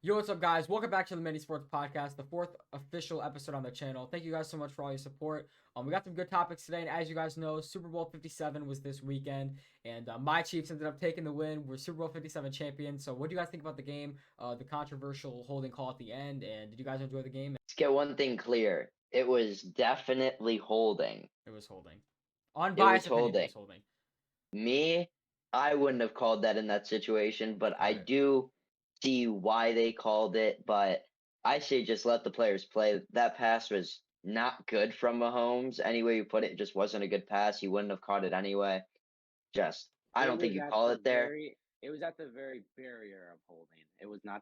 Yo, what's up, guys? Welcome back to the Mini Sports Podcast, the fourth official episode on the channel. Thank you guys so much for all your support. We got some good topics today, and as you guys know, Super Bowl 57 was this weekend, and my Chiefs ended up taking the win. We're Super Bowl 57 champions. So, what do you guys think about the game? The controversial holding call at the end, and did you guys enjoy the game? Let's get one thing clear. It was definitely holding. It was holding. It was Unbiased opinion, it holding. was holding. Me, I wouldn't have called that in that situation, but I Right. do see why they called it. But I say just let the players play. That pass was not good from Mahomes. Any way you put it, it just wasn't a good pass. He wouldn't have caught it anyway. I It don't think was you at call the it there. very it was at the very barrier of holding. It was not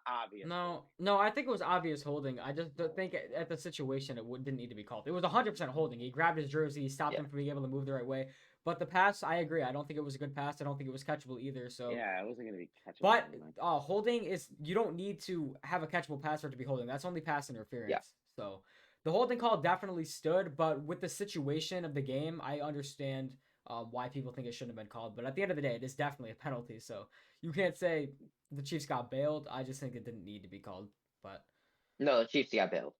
obvious No, holding. no, I think it was obvious holding. I just don't think at the situation didn't need to be called. It was 100% holding. He grabbed his jersey, he stopped Yeah. him from being able to move the right way. But the pass, I agree. I don't think it was a good pass. I don't think it was catchable either. So, Yeah, it wasn't gonna be catchable but anyway. holding is you don't need to have a catchable pass for it to be holding. That's only pass interference. Yeah. So the holding call definitely stood, but with the situation of the game, I understand why people think it shouldn't have been called. But at the end of the day, it is definitely a penalty. So you can't say the Chiefs got bailed. I just think it didn't need to be called. But No, the Chiefs got bailed.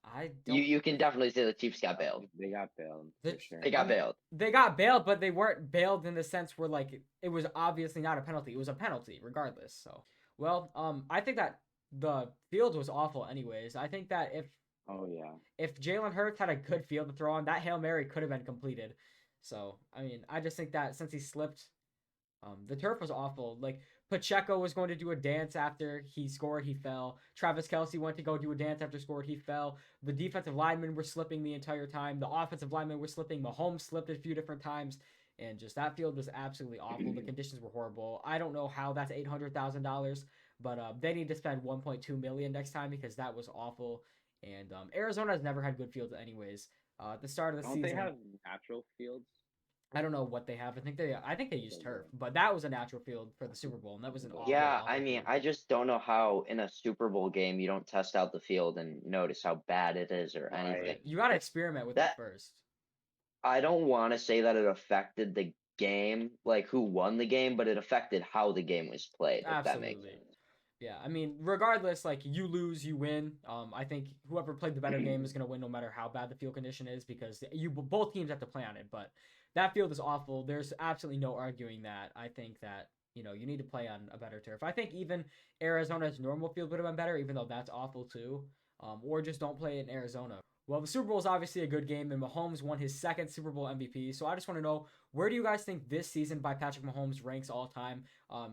I You don't. you can definitely say the Chiefs got bailed. They got bailed The, for sure. They I got mean, bailed. they got bailed, but they weren't bailed in the sense where like it was obviously not a penalty. It was a penalty regardless. So, well, I think that the field was awful. Anyways, I think that Oh yeah. if Jalen Hurts had a good field to throw on, that Hail Mary could have been completed. So, I mean, I just think that since he slipped, the turf was awful. Like Pacheco was going to do a dance after he scored, he fell. Travis Kelce went to go do a dance after scored, he fell. The defensive linemen were slipping the entire time. The offensive linemen were slipping. Mahomes slipped a few different times, and just that field was absolutely awful. The conditions were horrible. I don't know how that's $800,000, but they need to spend 1.2 million next time because that was awful. And Arizona has never had good fields, anyways. At the start of the Don't they season, have natural fields? I don't know what they have. I think they use turf, but that was a natural field for the Super Bowl, and that was an awful, Yeah, I awful mean, field. I just don't know how in a Super Bowl game you don't test out the field and notice how bad it is or anything. Right. You got to experiment with it That first. I don't want to say that it affected the game, like who won the game, but it affected how the game was played, if that makes Absolutely. sense. Yeah, I mean, regardless, like you lose, you win. I think whoever played the better game is gonna win, no matter how bad the field condition is, because you both teams have to play on it. But that field is awful. There's absolutely no arguing that. I think that you need to play on a better turf. I think even Arizona's normal field would have been better, even though that's awful too. Or just don't play in Arizona. Well, the Super Bowl is obviously a good game, and Mahomes won his second Super Bowl MVP. So I just want to know, where do you guys think this season by Patrick Mahomes ranks all time?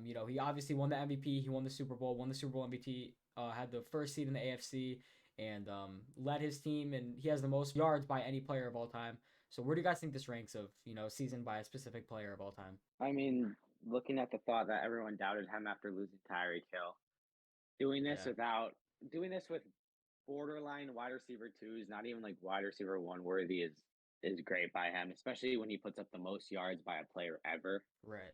He obviously won the MVP, he won the Super Bowl, won the Super Bowl MVP, had the first seed in the AFC, and led his team, and he has the most yards by any player of all time. So where do you guys think this ranks of season by a specific player of all time? I mean, looking at the thought that everyone doubted him after losing Tyreek Hill, doing this Yeah, without doing this with borderline wide receiver twos, not even like wide receiver one worthy is great by him, especially when he puts up the most yards by a player ever. right.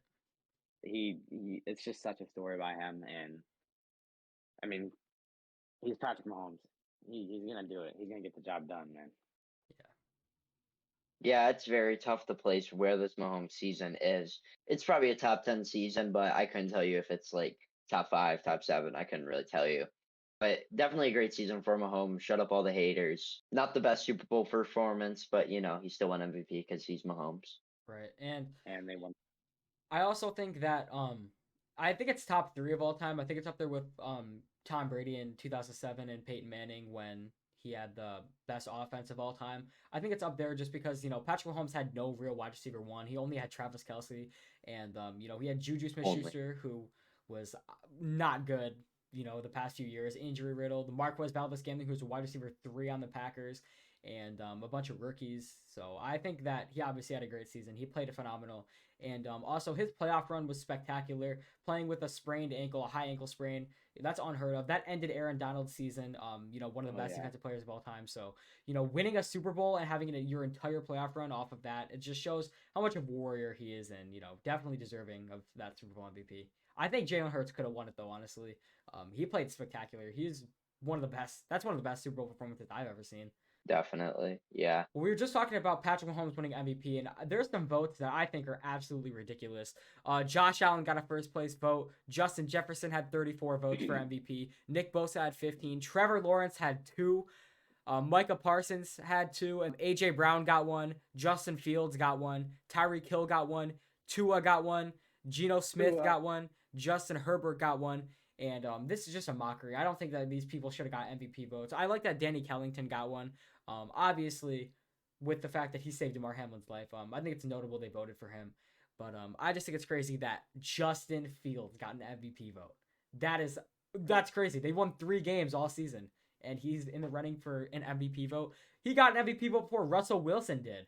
He it's just such a story by him, and I mean, he's Patrick Mahomes. He's gonna do it. He's gonna get the job done, man. Yeah, Yeah, it's very tough to place where this Mahomes season is. It's probably a top 10 season, but I couldn't tell you if it's like top five, top seven. I couldn't really tell you. But definitely a great season for Mahomes. Shut up all the haters. Not the best Super Bowl performance, but he still won MVP because he's Mahomes. right. And And they won. I also think that I think it's top three of all time. I think it's up there with Tom Brady in 2007 and Peyton Manning when he had the best offense of all time. I think it's up there just because Patrick Mahomes had no real wide receiver one. He only had Travis Kelce, and he had Juju Only. Smith-Schuster, who was not good. The past few years, injury riddled. The Marquez Valdez-Scantling, who's a wide receiver three on the Packers, and a bunch of rookies. So I think that he obviously had a great season. He played a phenomenal, and also his playoff run was spectacular. Playing with a sprained ankle, a high ankle sprain, that's unheard of. That ended Aaron Donald's season. One of the Oh best yeah. defensive players of all time. So winning a Super Bowl and having your entire playoff run off of that, it just shows how much of a warrior he is, and definitely deserving of that Super Bowl MVP. I think Jalen Hurts could have won it though. Honestly, he played spectacular. He's one of the best. That's one of the best Super Bowl performances I've ever seen. Definitely. Yeah. Well, we were just talking about Patrick Mahomes winning MVP, and there's some votes that I think are absolutely ridiculous. Josh Allen got a first place vote. Justin Jefferson had 34 votes for MVP. Nick Bosa had 15. Trevor Lawrence had 2. Micah Parsons had 2. And AJ Brown got 1. Justin Fields got 1. Tyreek Hill got 1. Tua got 1. Geno Smith got 1. Justin Herbert got 1. And this is just a mockery. I don't think that these people should have got MVP votes. I like that Danny Kellington got 1. Obviously, with the fact that he saved Damar Hamlin's life, I think it's notable they voted for him. But I just think it's crazy that Justin Fields got an MVP vote. That's crazy. They won 3 games all season, and he's in the running for an MVP vote. He got an MVP vote before Russell Wilson did.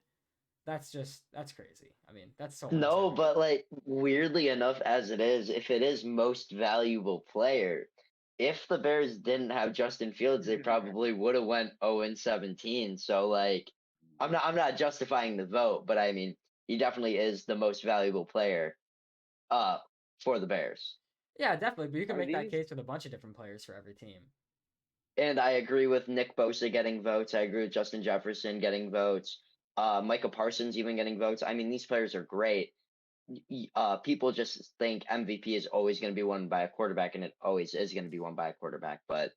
That's crazy. I mean, that's so No, unfair. but like weirdly enough as it is, if it is most valuable player, if the Bears didn't have Justin Fields, they probably would have went 0-17. So like I'm not justifying the vote, but I mean he definitely is the most valuable player uh for the Bears. Yeah, definitely. But you can Are make that these- case with a bunch of different players for every team. And I agree with Nick Bosa getting votes. I agree with Justin Jefferson getting votes. Micah Parsons even getting votes. I mean, these players are great. People just think MVP is always going to be won by a quarterback, and it always is going to be won by a quarterback. But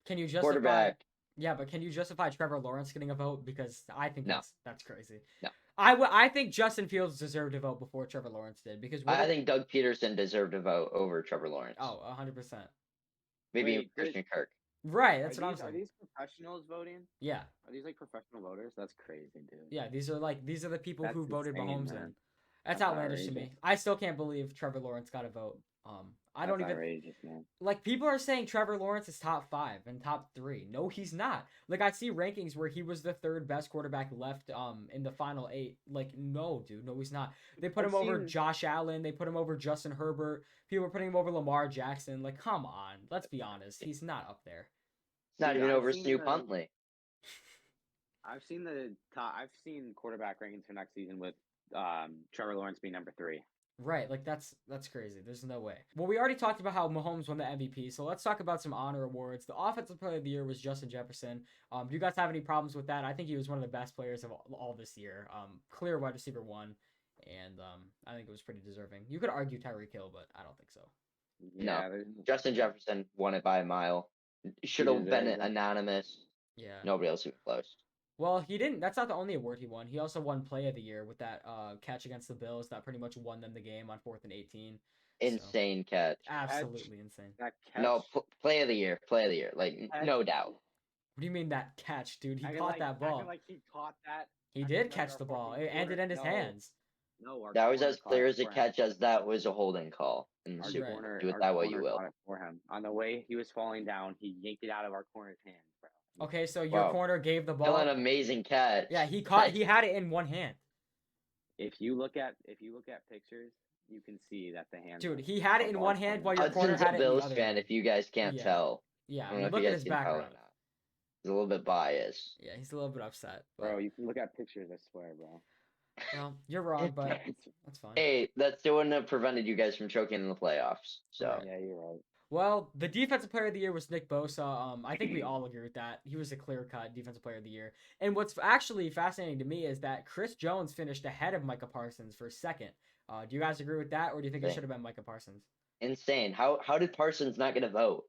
Can you justify? quarterback, Yeah, but can you justify Trevor Lawrence getting a vote? Because I think No. that's crazy. No. I think Justin Fields deserved a vote before Trevor Lawrence did because I think Doug Peterson deserved a vote over Trevor Lawrence. 100%. Maybe Wait, Christian Kirk. Right, that's what I'm Are saying. these professionals voting? Yeah, Are these like professional voters? That's crazy, dude. yeah. These are the people who That's voted insane, Mahomes man. in. That's That's outlandish to me. outrageous. I still can't believe Trevor Lawrence got a vote. I don't That's even outrageous, man. like people are saying Trevor Lawrence is top 5 and top 3. No, he's not. Like I see rankings where he was the 3rd best quarterback left in the final 8. Like no, dude, no he's not. They put I've him over seen- Josh Allen, they put him over Justin Herbert. People are putting him over Lamar Jackson. Like come on, let's be honest. He's not up there. Not See, even I've over seen Snoop the- Huntley. I've seen the top. I've seen quarterback rankings for next season with Trevor Lawrence being number 3. Right, like that's crazy. There's no way. Well, we already talked about how Mahomes won the MVP, so let's talk about some honor awards. The Offensive Player of the Year was Justin Jefferson. Do you guys have any problems with that? I think he was one of the best players of all this year. Clear wide receiver 1, and I think it was pretty deserving. You could argue Tyreek Hill, but I don't think so. Yeah, Justin Jefferson won it by a mile. Should have been deserved it. anonymous. Yeah. Nobody else even close. Well, he didn't. That's not the only award he won. He also won Play of the Year with that catch against the Bills that pretty much won them the game on 4th and 18. Insane catch. Absolutely insane. that catch. No, play of the year. Play of the year. Like no doubt. What do you mean that catch, dude? He Acting caught like- that ball. acting like he caught that. He acting did like catch our the ball. fucking It ended in his corner- hands. No, our That was corner as caught clear it as a for him. catch as that was a holding call in the Our Super Bowl. corner, Do with our that what you corner will. caught it for him. On the way he was falling down, he yanked it out of our corner's hands, bro. Okay, so your Wow. corner gave the Still ball. an amazing catch. Yeah, he had it in one hand. If you look at pictures, you can see that the hand. Dude, he had it in of one our hand corner- while your corner Hudson's a had it in the Bills other fan. hand. If you guys can't Yeah. tell, Yeah, I I don't mean, know if look you at guys his can tell or background. not. He's a little bit biased. Yeah, he's a little bit upset. But, Bro, you can look at pictures. I swear, bro. well, you're wrong, but that's fine. Hey, that still wouldn't have prevented you guys from choking in the playoffs. So Right. Yeah, you're right. Well, the defensive player of the year was Nick Bosa. I think we all agree with that. He was a clear-cut defensive player of the year. And what's actually fascinating to me is that Chris Jones finished ahead of Micah Parsons for second. Do you guys agree with that, or do you think it Insane. should have been Micah Parsons? insane. How did Parsons not get a vote?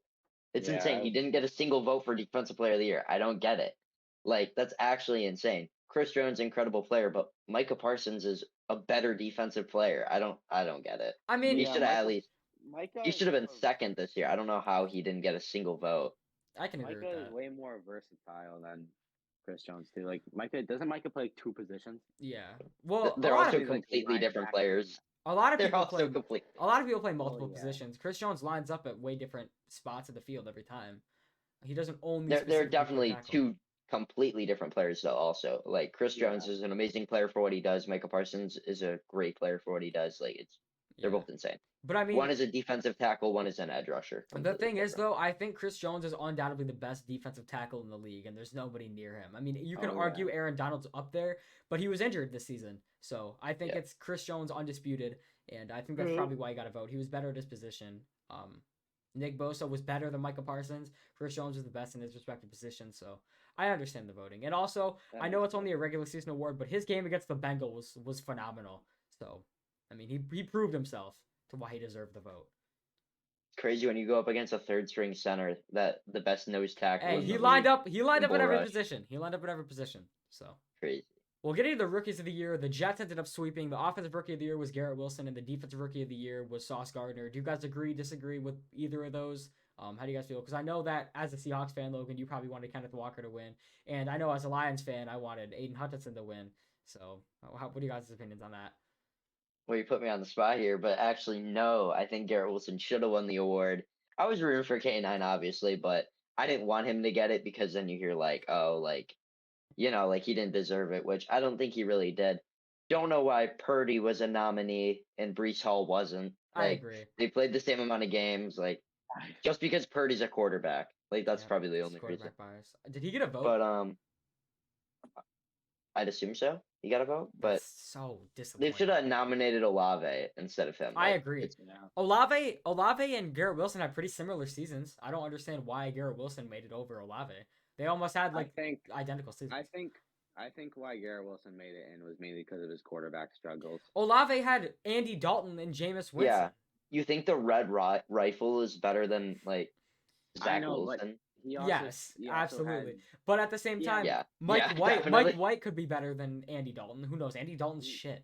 It's Yeah, insane. He didn't get a single vote for defensive player of the year. I don't get it. Like that's actually insane. Chris Jones, incredible player, but Micah Parsons is a better defensive player. I don't get it. I mean, He Yeah, should have at Micah- least. Micah. He should have been is- second this year. I don't know how he didn't get a single vote. I can agree Micah with is that. way more versatile than Chris Jones too. Like doesn't Micah play 2 positions? Yeah. Well, They're a lot also of He's like completely linebacker different and- players. a lot of They're people also play complete. a lot of people play multiple yeah. positions. Chris Jones lines up at way different spots of the field every time. He doesn't only. They're specifically play definitely tackle. two completely different players though. Also, like Chris Jones Yeah. is an amazing player for what he does. Micah Parsons is a great player for what he does. Like they're Yeah. both insane. But I mean, One is a defensive tackle, one is an edge rusher. the Completely thing is, different. though, I think Chris Jones is undoubtedly the best defensive tackle in the league, and there's nobody near him. I mean, you can Oh, yeah. argue Aaron Donald's up there, but he was injured this season. So I think Yeah. it's Chris Jones undisputed, and I think that's probably why he got a vote. He was better at his position. Nick Bosa was better than Micah Parsons. Chris Jones was the best in his respective position. So I understand the voting, and also That I know makes it's only a regular season award, but his game against the Bengals was phenomenal. So, I mean, he proved himself to why he deserved the vote. Crazy when you go up against a third string center that the best nose tackle Hey, in the he league. lined up. He lined in up at bull every rush. position. He lined up at every position. So. Crazy. Well, getting to the rookies of the year, the Jets ended up sweeping. The offensive rookie of the year was Garrett Wilson, and the defensive rookie of the year was Sauce Gardner. Do you guys agree, disagree with either of those? How do you guys feel? Because I know that as a Seahawks fan, Logan, you probably wanted Kenneth Walker to win, and I know as a Lions fan, I wanted Aiden Hutchinson to win. So, what are you guys' opinions on that? Well, you put me on the spot here, but actually, no. I think Garrett Wilson should have won the award. I was rooting for K9, obviously, but I didn't want him to get it because then you hear like, oh, like, like he didn't deserve it, which I don't think he really did. Don't know why Purdy was a nominee and Brees Hall wasn't. I Like, agree. they played the same amount of games. Like, just because Purdy's a quarterback, like that's Yeah, probably the it's only reason. quarterback bias. Did he get a vote? But I'd assume so. He got a vote, but That's so they disappointing. should have nominated Olave instead of him. I Like, agree. it's- Yeah. Olave and Garrett Wilson had pretty similar seasons. I don't understand why Garrett Wilson made it over Olave. They almost had like identical seasons. I think why Garrett Wilson made it in was mainly because of his quarterback struggles. Olave had Andy Dalton and Jameis Winston. Yeah. You think the red rifle is better than like I Zach know, but Wilson? Yes, he also absolutely. had- But at the same time, Yeah. Mike Yeah, White definitely. White could be better than Andy Dalton. Who knows? Andy Dalton's shit.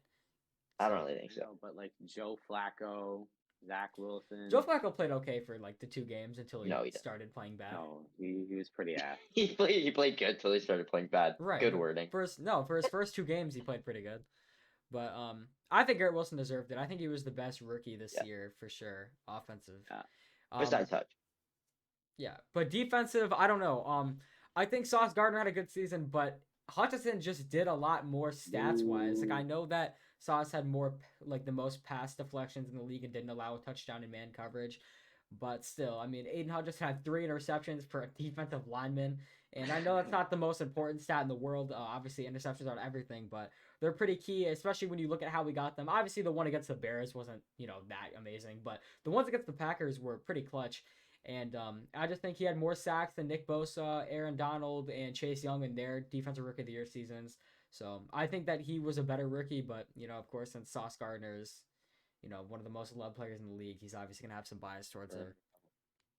I don't really think I so. know, but like Joe Flacco, Zach Wilson. Joe Flacco played okay for like the 2 games until he No, he didn't. started playing bad. No, he was pretty ass. He played good till he started playing bad. Right. Good wording. For his first 2 games, he played pretty good. But I think Garrett Wilson deserved it. I think he was the best rookie this year for sure. Offensive. Yeah. Besides Hutch. Yeah, but defensive, I don't know. I think Sauce Gardner had a good season, but Hutchinson just did a lot more stats wise. Like I know that Sauce had more like the most pass deflections in the league and didn't allow a touchdown in man coverage, but still, I mean, Aiden Hutchinson had 3 interceptions for a defensive lineman, and I know that's not the most important stat in the world. Obviously, interceptions aren't everything, but they're pretty key, especially when you look at how we got them. Obviously, the one against the Bears wasn't that amazing, but the ones against the Packers were pretty clutch. And I just think he had more sacks than Nick Bosa, Aaron Donald, and Chase Young in their defensive rookie of the year seasons. So I think that he was a better rookie, but of course, since Sauce Gardner is, one of the most loved players in the league, he's obviously gonna have some bias towards him.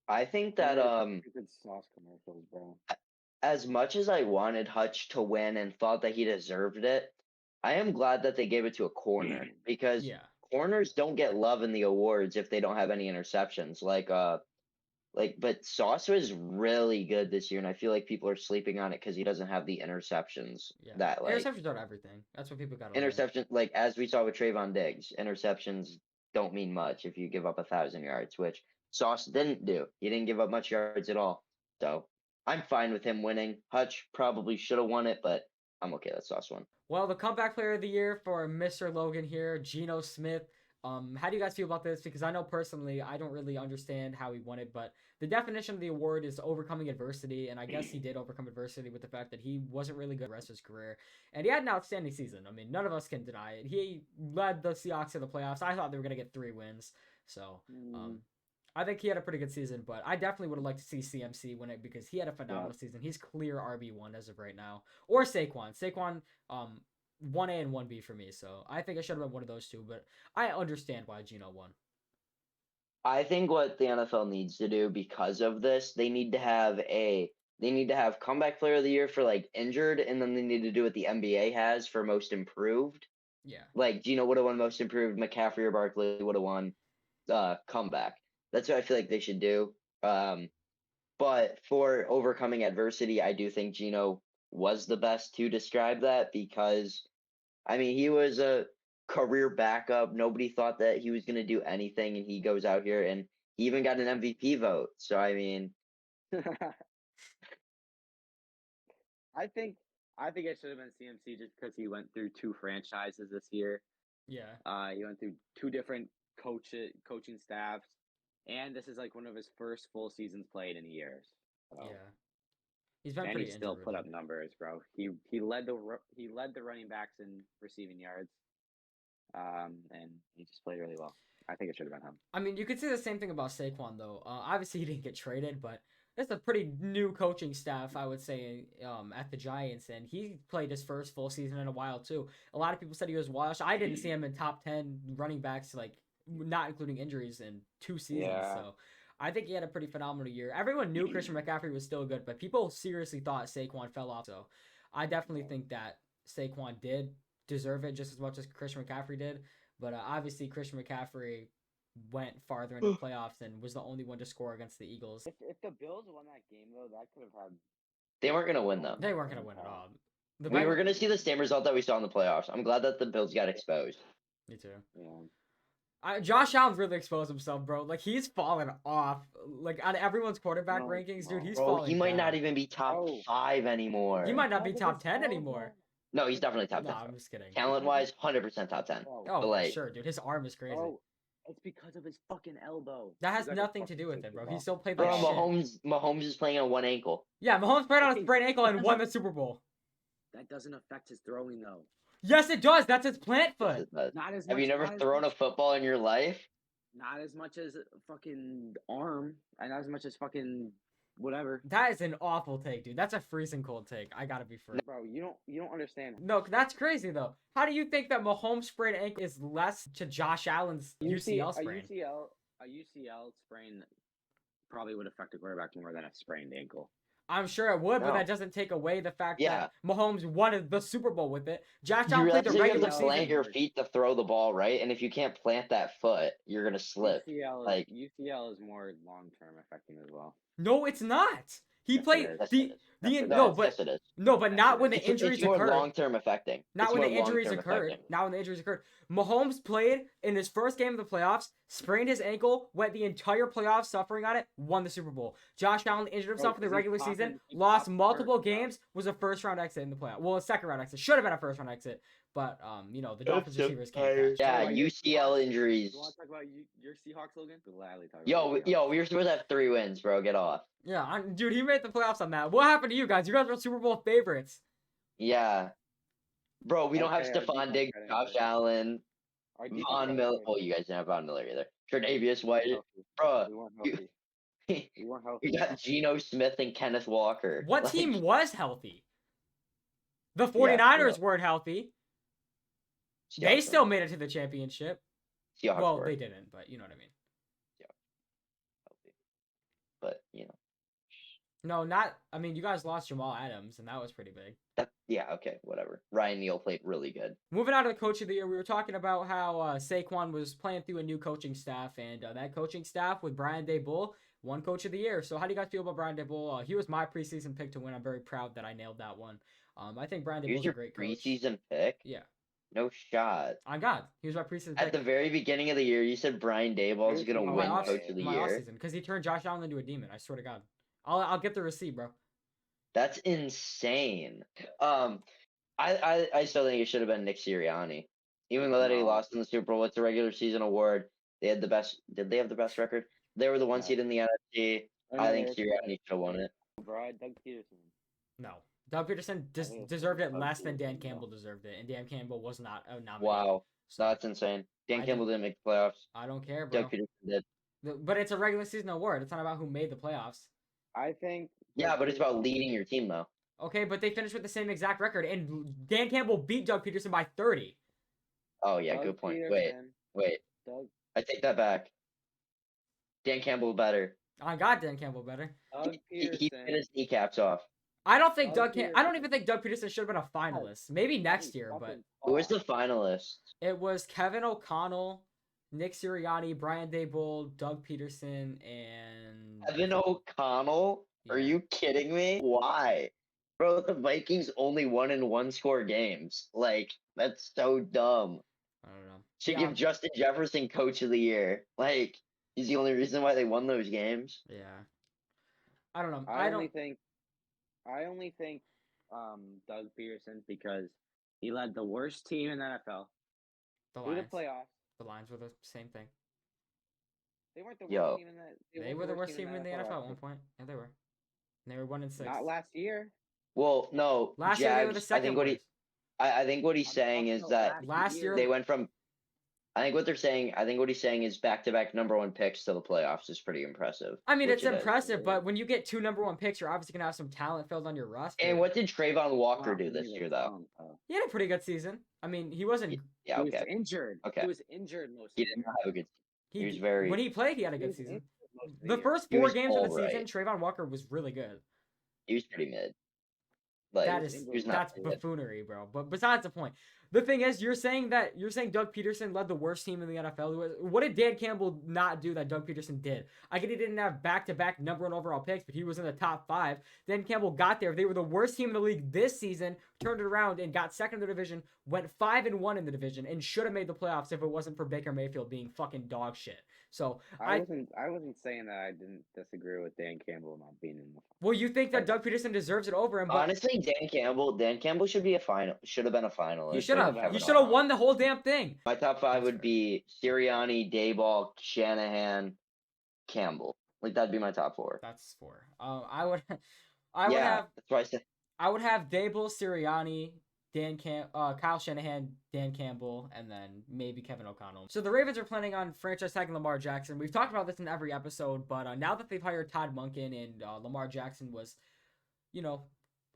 I think that Good sauce commercials, bro. as much as I wanted Hutch to win and thought that he deserved it, I am glad that they gave it to a corner because Yeah. corners don't get love in the awards if they don't have any interceptions. But Sauce was really good this year, and I feel like people are sleeping on it because he doesn't have the interceptions. Yeah. That like Interceptions aren't everything. That's what people got to interception, like as we saw with Trayvon Diggs, interceptions don't mean much if you give up 1,000 yards, which Sauce didn't do. He didn't give up much yards at all. So I'm fine with him winning. Hutch probably should have won it, but I'm okay that Sauce won. Well, the comeback player of the year for Mr. Logan here, Geno Smith. How do you guys feel about this? Because I know personally, I don't really understand how he won it, but the definition of the award is overcoming adversity, and I guess he did overcome adversity with the fact that he wasn't really good the rest of his career, and he had an outstanding season. I mean, none of us can deny it. He led the Seahawks to the playoffs. I thought they were gonna get 3 wins, so I think he had a pretty good season. But I definitely would have liked to see CMC win it because he had a phenomenal season. He's clear RB1 as of right now, or Saquon. 1A and 1B for me, so I think I should have been one of those 2, but I understand why Geno won. I think what the NFL needs to do because of this, they need to have comeback player of the year for like injured, and then they need to do what the NBA has for most improved. Yeah. Like Geno would have won most improved, McCaffrey or Barkley would have won comeback. That's what I feel like they should do. But for overcoming adversity, I do think Geno was the best to describe that because, I mean, he was a career backup. Nobody thought that he was going to do anything, and he goes out here and he even got an MVP vote. So, I mean, I think it should have been CMC just because he went through 2 franchises this year. Yeah. He went through 2 different coaching staffs, and this is like one of his first full seasons played in years. So. Yeah. He's been and pretty he still injured, put up numbers, bro. He led the running backs in receiving yards, and he just played really well. I think it should have been him. I mean, you could say the same thing about Saquon though. Obviously he didn't get traded, but It's a pretty new coaching staff, I would say, at the Giants, and he played his first full season in a while too. A lot of people said he was washed. I didn't see him in top 10 running backs, like not including injuries, in 2 seasons. Yeah. So I think he had a pretty phenomenal year. Everyone knew Christian McCaffrey was still good, but people seriously thought Saquon fell off. So I definitely think that Saquon did deserve it just as much as Christian McCaffrey did. But obviously, Christian McCaffrey went farther into the playoffs and was the only one to score against the Eagles. If the Bills won that game though, that could have had. They weren't gonna win though. They weren't going to win at all. We were gonna see the same result that we saw in the playoffs. I'm glad that the Bills got exposed. Me too. Yeah. Josh Allen's really exposed himself, bro. Like, he's fallen off. Like, on everyone's quarterback No, rankings, dude, he's Bro, falling he might down. not even be top Oh. 5 anymore. He might not be Look at top his 10 elbow. anymore. No, he's definitely top No, 10. I'm just kidding. Talent-wise, 100% top 10. Oh, Oh, for like- sure, dude. His arm is crazy. oh, it's because of his fucking elbow. That has He's like a nothing to fucking do with it, bro. He superstar. still played Bro, like shit. Mahomes is playing on one ankle. Yeah, Mahomes played on a Okay, sprained ankle and that won the doesn't- Super Bowl. That doesn't affect his throwing though. Yes, it does. That's his plant foot. Not as Have much. you never not as thrown a much- football in your life? Not as much as fucking arm, and not as much as fucking whatever. That is an awful take, dude. That's a freezing cold take. I gotta be free. Bro, you don't understand. No, that's crazy though. How do you think that Mahomes sprained ankle is less to Josh Allen's UCL sprain? A UCL sprain probably would affect a quarterback more than a sprained ankle. I'm sure it would, but No. that doesn't take away the fact Yeah. that Mahomes won the Super Bowl with it. Josh You Allen played realize the you have regular to season. plant your feet to throw the ball, right? And if you can't plant that foot, you're gonna slip. Like- UCL is more long term affecting as well. No, it's not. He Yes, it played is. Yes, the it is. the Yes, no, it but is. Yes, it is. not when the It's injuries more occurred. long-term affecting. Not It's when more the injuries long-term occurred. affecting. Not when the injuries occurred. Mahomes played in his first game of the playoffs, sprained his ankle, went the entire playoffs suffering on it, won the Super Bowl. Josh Allen injured himself in the because he regular popped season, in- he lost popped multiple hurt, bro. games, was a first round exit in the playoff. Well, a second round exit. Should have been a first round exit, but the Dolphins receivers can't catch. Yeah, Like, UCL injuries. You want to talk about your Seahawks, Logan? Gladly talk about Yo, your yo, we were supposed to have 3 wins, bro. Get off. Yeah, dude, he made the playoffs on that. What happened to you guys? You guys were Super Bowl favorites. Yeah. Bro, we don't have Okay, our Stephon defense Diggs, got Josh injured. Allen, Our defense Von got Miller. injured. Well, you guys didn't have Von Miller either. Tre'Davious We White. weren't healthy. Bro, We weren't you- healthy. We weren't healthy. we got Geno Smith and Kenneth Walker. What Like, team was healthy? The 49ers weren't healthy. They Seahawks still were. made it to the championship. Seahawks Well, were they didn't, but you know what I mean. healthy. But, No, not. I mean, you guys lost Jamal Adams, and that was pretty big. yeah, okay, whatever. Ryan Neal played really good. Moving on to the coach of the year, we were talking about how Saquon was playing through a new coaching staff, and that coaching staff with Brian Daboll won coach of the year. So how do you guys feel about Brian Daboll? He was my preseason pick to win. I'm very proud that I nailed that one. I think Brian He Daboll's was a your great coach. preseason pick? Yeah, No shot. on God, he was my preseason At pick. the very beginning of the year, you said Brian Daboll is Here's going to my win off- coach of the my year. offseason, because he turned Josh Allen into a demon. I swear to God. I'll get the receipt, bro. That's insane. I still think it should have been Nick Sirianni. Even though that he No. lost in the Super Bowl, it's a regular season award. They had the best. Did they have the best record? They were the 1 No. seed in the NFC. I think Sirianni should have won it. Bro, Doug Peterson. No. Doug Peterson think it's deserved it Doug less than Dan Peterson, Campbell deserved it, and Dan Campbell was not nominated. Wow, So that's insane. Dan I Campbell didn't make the playoffs. I don't care, bro. Doug Peterson did. But it's a regular season award. It's not about who made the playoffs. I think. Yeah, Doug but it's about Peterson- leading your team though. Okay, but they finished with the same exact record, and Dan Campbell beat Doug Peterson by 30. Oh yeah, Doug good point. Peterson, Wait. Doug, I take that back. Dan Campbell better. I got Dan Campbell better. Doug He Peterson. hit his kneecaps off. I don't think Doug I don't even think Doug Peterson should have been a finalist. Maybe next year, but Who was the finalist? it was Kevin O'Connell, Nick Sirianni, Brian Daboll, Doug Peterson, and Kevin O'Connell? Are Yeah. you kidding me? Why? Bro, the Vikings only won in 1-score games. Like, that's so dumb. I don't know. Should Yeah, give Justin Jefferson coach of the year. Like, he's the only reason why they won those games. yeah. I don't know. I I only don't. think Doug Peterson because he led the worst team in the NFL The through the Lions. playoffs. The Lions were the same thing. They weren't the worst Yo. team in the. They were the worst team in the NFL at last one year. point. Yeah, they were. And they were 1-6. Not last year. Well, no, Last year they were the Jags, I second think what he worst. I think what he's I'm saying talking is about that Last year- they went from I think what he's saying is back-to-back number one picks to the playoffs is pretty impressive. I mean, which it's it is. impressive, but when you get 2 number 1 picks, you're obviously gonna have some talent filled on your roster. And what did Trayvon Walker Wow, do this year, though? He had a pretty good season. I mean, he wasn't. Yeah, He was okay. injured. Okay. He was injured most He of the did year. not have a good. He was He very. when he played, he had a He good was season. injured most of The year. first He 4 was games of the all season, right. Trayvon Walker was really good. He was pretty mid. Like, That was is injured. that's He was not good. buffoonery, bro. But besides the point, the thing is, you're saying Doug Peterson led the worst team in the NFL. What did Dan Campbell not do that Doug Peterson did? I get he didn't have back-to-back number 1 overall picks, but he was in the top 5. Dan Campbell got there. They were the worst team in the league this season, turned it around and got second in the division, went 5-1 in the division, and should have made the playoffs if it wasn't for Baker Mayfield being fucking dog shit. So I wasn't saying that I didn't disagree with Dan Campbell not being in the. well, you think that Doug Peterson deserves it over him, but Honestly, Dan Campbell should be should have been a finalist. he should have. Have He it should have all. won the whole damn thing. My top 5 That's would fair. be Sirianni, Dayball, Shanahan, Campbell. Like that'd be my top 4. That's 4. I would Yeah, that's why I said. I would have Dable, Sirianni, Kyle Shanahan, Dan Campbell, and then maybe Kevin O'Connell. So the Ravens are planning on franchise tagging Lamar Jackson. We've talked about this in every episode, but now that they've hired Todd Monken and Lamar Jackson was,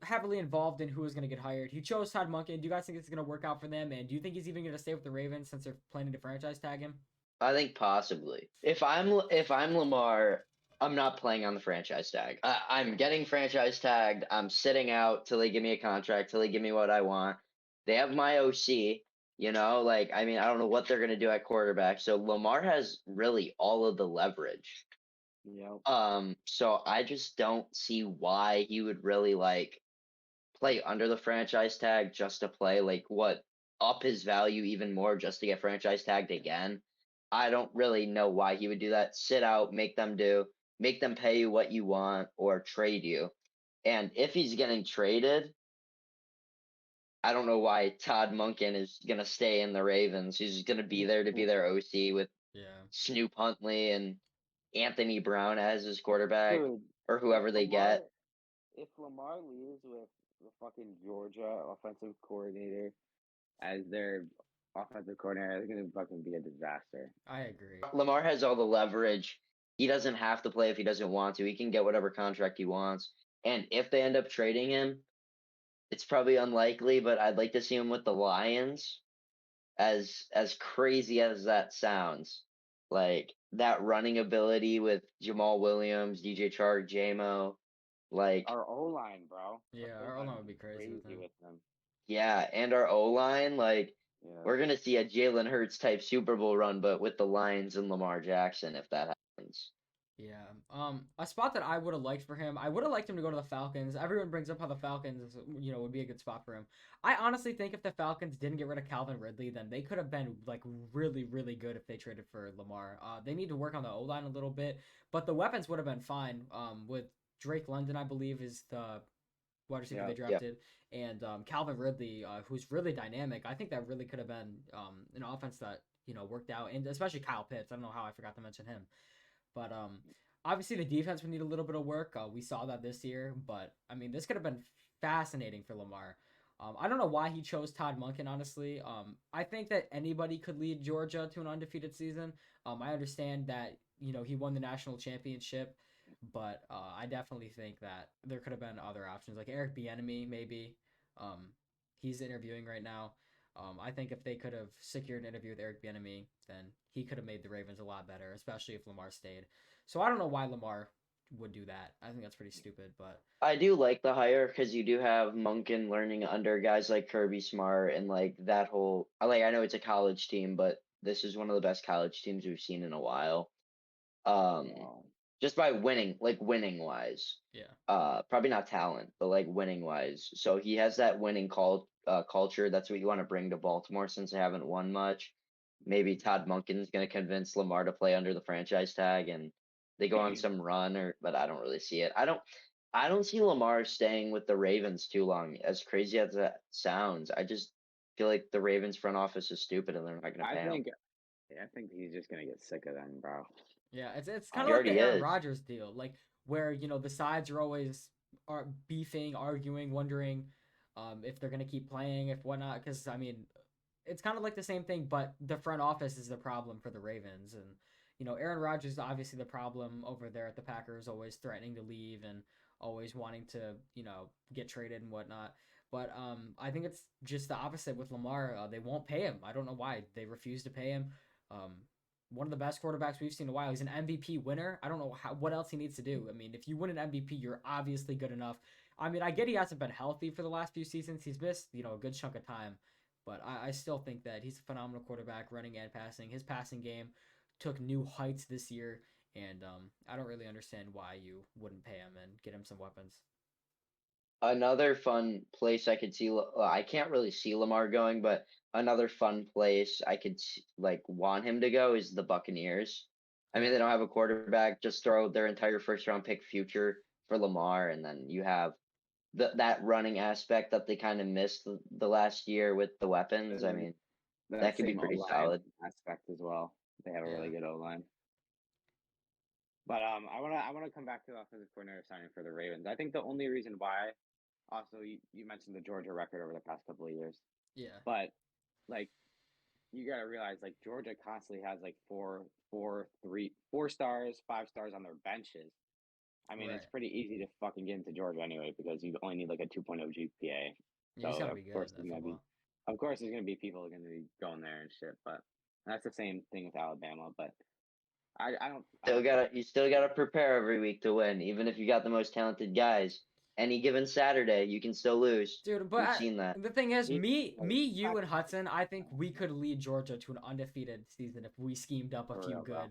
heavily involved in who was going to get hired, he chose Todd Monken. Do you guys think it's going to work out for them? And do you think he's even going to stay with the Ravens since they're planning to franchise tag him? I think possibly. If I'm Lamar, I'm not playing on the franchise tag. I'm getting franchise tagged. I'm sitting out till they give me a contract, till they give me what I want. They have my OC, I don't know what they're going to do at quarterback. So Lamar has really all of the leverage. Yep. So I just don't see why he would really play under the franchise tag just to play up his value even more just to get franchise tagged again. I don't really know why he would do that. Sit out, make them pay you what you want or trade you. And if he's getting traded, I don't know why Todd Monken is going to stay in the Ravens. He's going to be there to be their OC with Snoop Huntley and Anthony Brown as his quarterback. Dude, or whoever they get. If Lamar leaves with the fucking Georgia offensive coordinator as their offensive coordinator, it's going to fucking be a disaster. I agree. Lamar has all the leverage. He doesn't have to play if he doesn't want to. He can get whatever contract he wants. And if they end up trading him, it's probably unlikely, but I'd like to see him with the Lions. As crazy as that sounds, that running ability with Jamal Williams, DJ Chark, J-Mo, our O-line, bro. Yeah, our O-line would be crazy with them. Yeah, and our O-line, we're gonna see a Jalen Hurts type Super Bowl run, but with the Lions and Lamar Jackson, if that happens. Yeah. A spot that I would have liked for him, I would have liked him to go to the Falcons. Everyone brings up how the Falcons, would be a good spot for him. I honestly think if the Falcons didn't get rid of Calvin Ridley, then they could have been really, really good if they traded for Lamar. They need to work on the O-line a little bit, but the weapons would have been fine. With Drake London, I believe, is the wide receiver they drafted, and Calvin Ridley, who's really dynamic. I think that really could have been an offense that worked out, and especially Kyle Pitts. I don't know how I forgot to mention him. But obviously the defense would need a little bit of work. We saw that this year, but I mean, this could have been fascinating for Lamar. I don't know why he chose Todd Monken, honestly. I think that anybody could lead Georgia to an undefeated season. I understand that he won the national championship, but I definitely think that there could have been other options, like Eric Bieniemy, maybe. He's interviewing right now. I think if they could have secured an interview with Eric Bieniemy, then he could have made the Ravens a lot better, especially if Lamar stayed. So I don't know why Lamar would do that. I think that's pretty stupid, but I do like the hire because you do have Monken learning under guys like Kirby Smart and that whole. I know it's a college team, but this is one of the best college teams we've seen in a while. Just by winning wise. Yeah. Probably not talent, but winning wise. So he has that winning culture. That's what you want to bring to Baltimore since they haven't won much. Maybe Todd Monken's going to convince Lamar to play under the franchise tag and they go on some run but I don't really see it. I don't see Lamar staying with the Ravens too long. As crazy as that sounds, I just feel like the Ravens front office is stupid and they're not going to pay him. I think he's just going to get sick of them, bro. Yeah, it's kind of like the Aaron Rodgers deal, where the sides are always beefing, arguing, wondering if they're gonna keep playing, if whatnot. Because I mean, it's kind of like the same thing, but the front office is the problem for the Ravens. And Aaron Rodgers is obviously the problem over there at the Packers, always threatening to leave and always wanting to get traded and whatnot. But I think it's just the opposite with Lamar. They won't pay him. I don't know why they refuse to pay him. One of the best quarterbacks we've seen in a while. He's an MVP winner. I don't know what else he needs to do. I mean, if you win an MVP, you're obviously good enough. I mean, I get he hasn't been healthy for the last few seasons. He's missed, a good chunk of time. But I still think that he's a phenomenal quarterback, running and passing. His passing game took new heights this year, and I don't really understand why you wouldn't pay him and get him some weapons. Another fun place I could see. I can't really see Lamar going, but another fun place I could want him to go is the Buccaneers. I mean, they don't have a quarterback. Just throw their entire first round pick future for Lamar, and then you have that running aspect that they kind of missed the last year with the weapons. I mean, that could be same pretty O-line solid. aspect as well. They have a really good O-line. But I wanna come back to the offensive coordinator signing for the Ravens. I think the only reason why, also you mentioned the Georgia record over the past couple of years. Yeah. But like you gotta realize like Georgia constantly has like four stars, 5 stars on their benches. I mean, it's pretty easy to fucking get into Georgia anyway because you only need like a 2.0 GPA. Yeah, So of course there's gonna be people are gonna be going there and shit. But that's the same thing with Alabama. But I don't. You still gotta prepare every week to win, even if you got the most talented guys. Any given Saturday, you can still lose. Dude, but we've seen that. The thing is, you, and Hudson, I think we could lead Georgia to an undefeated season if we schemed up a few good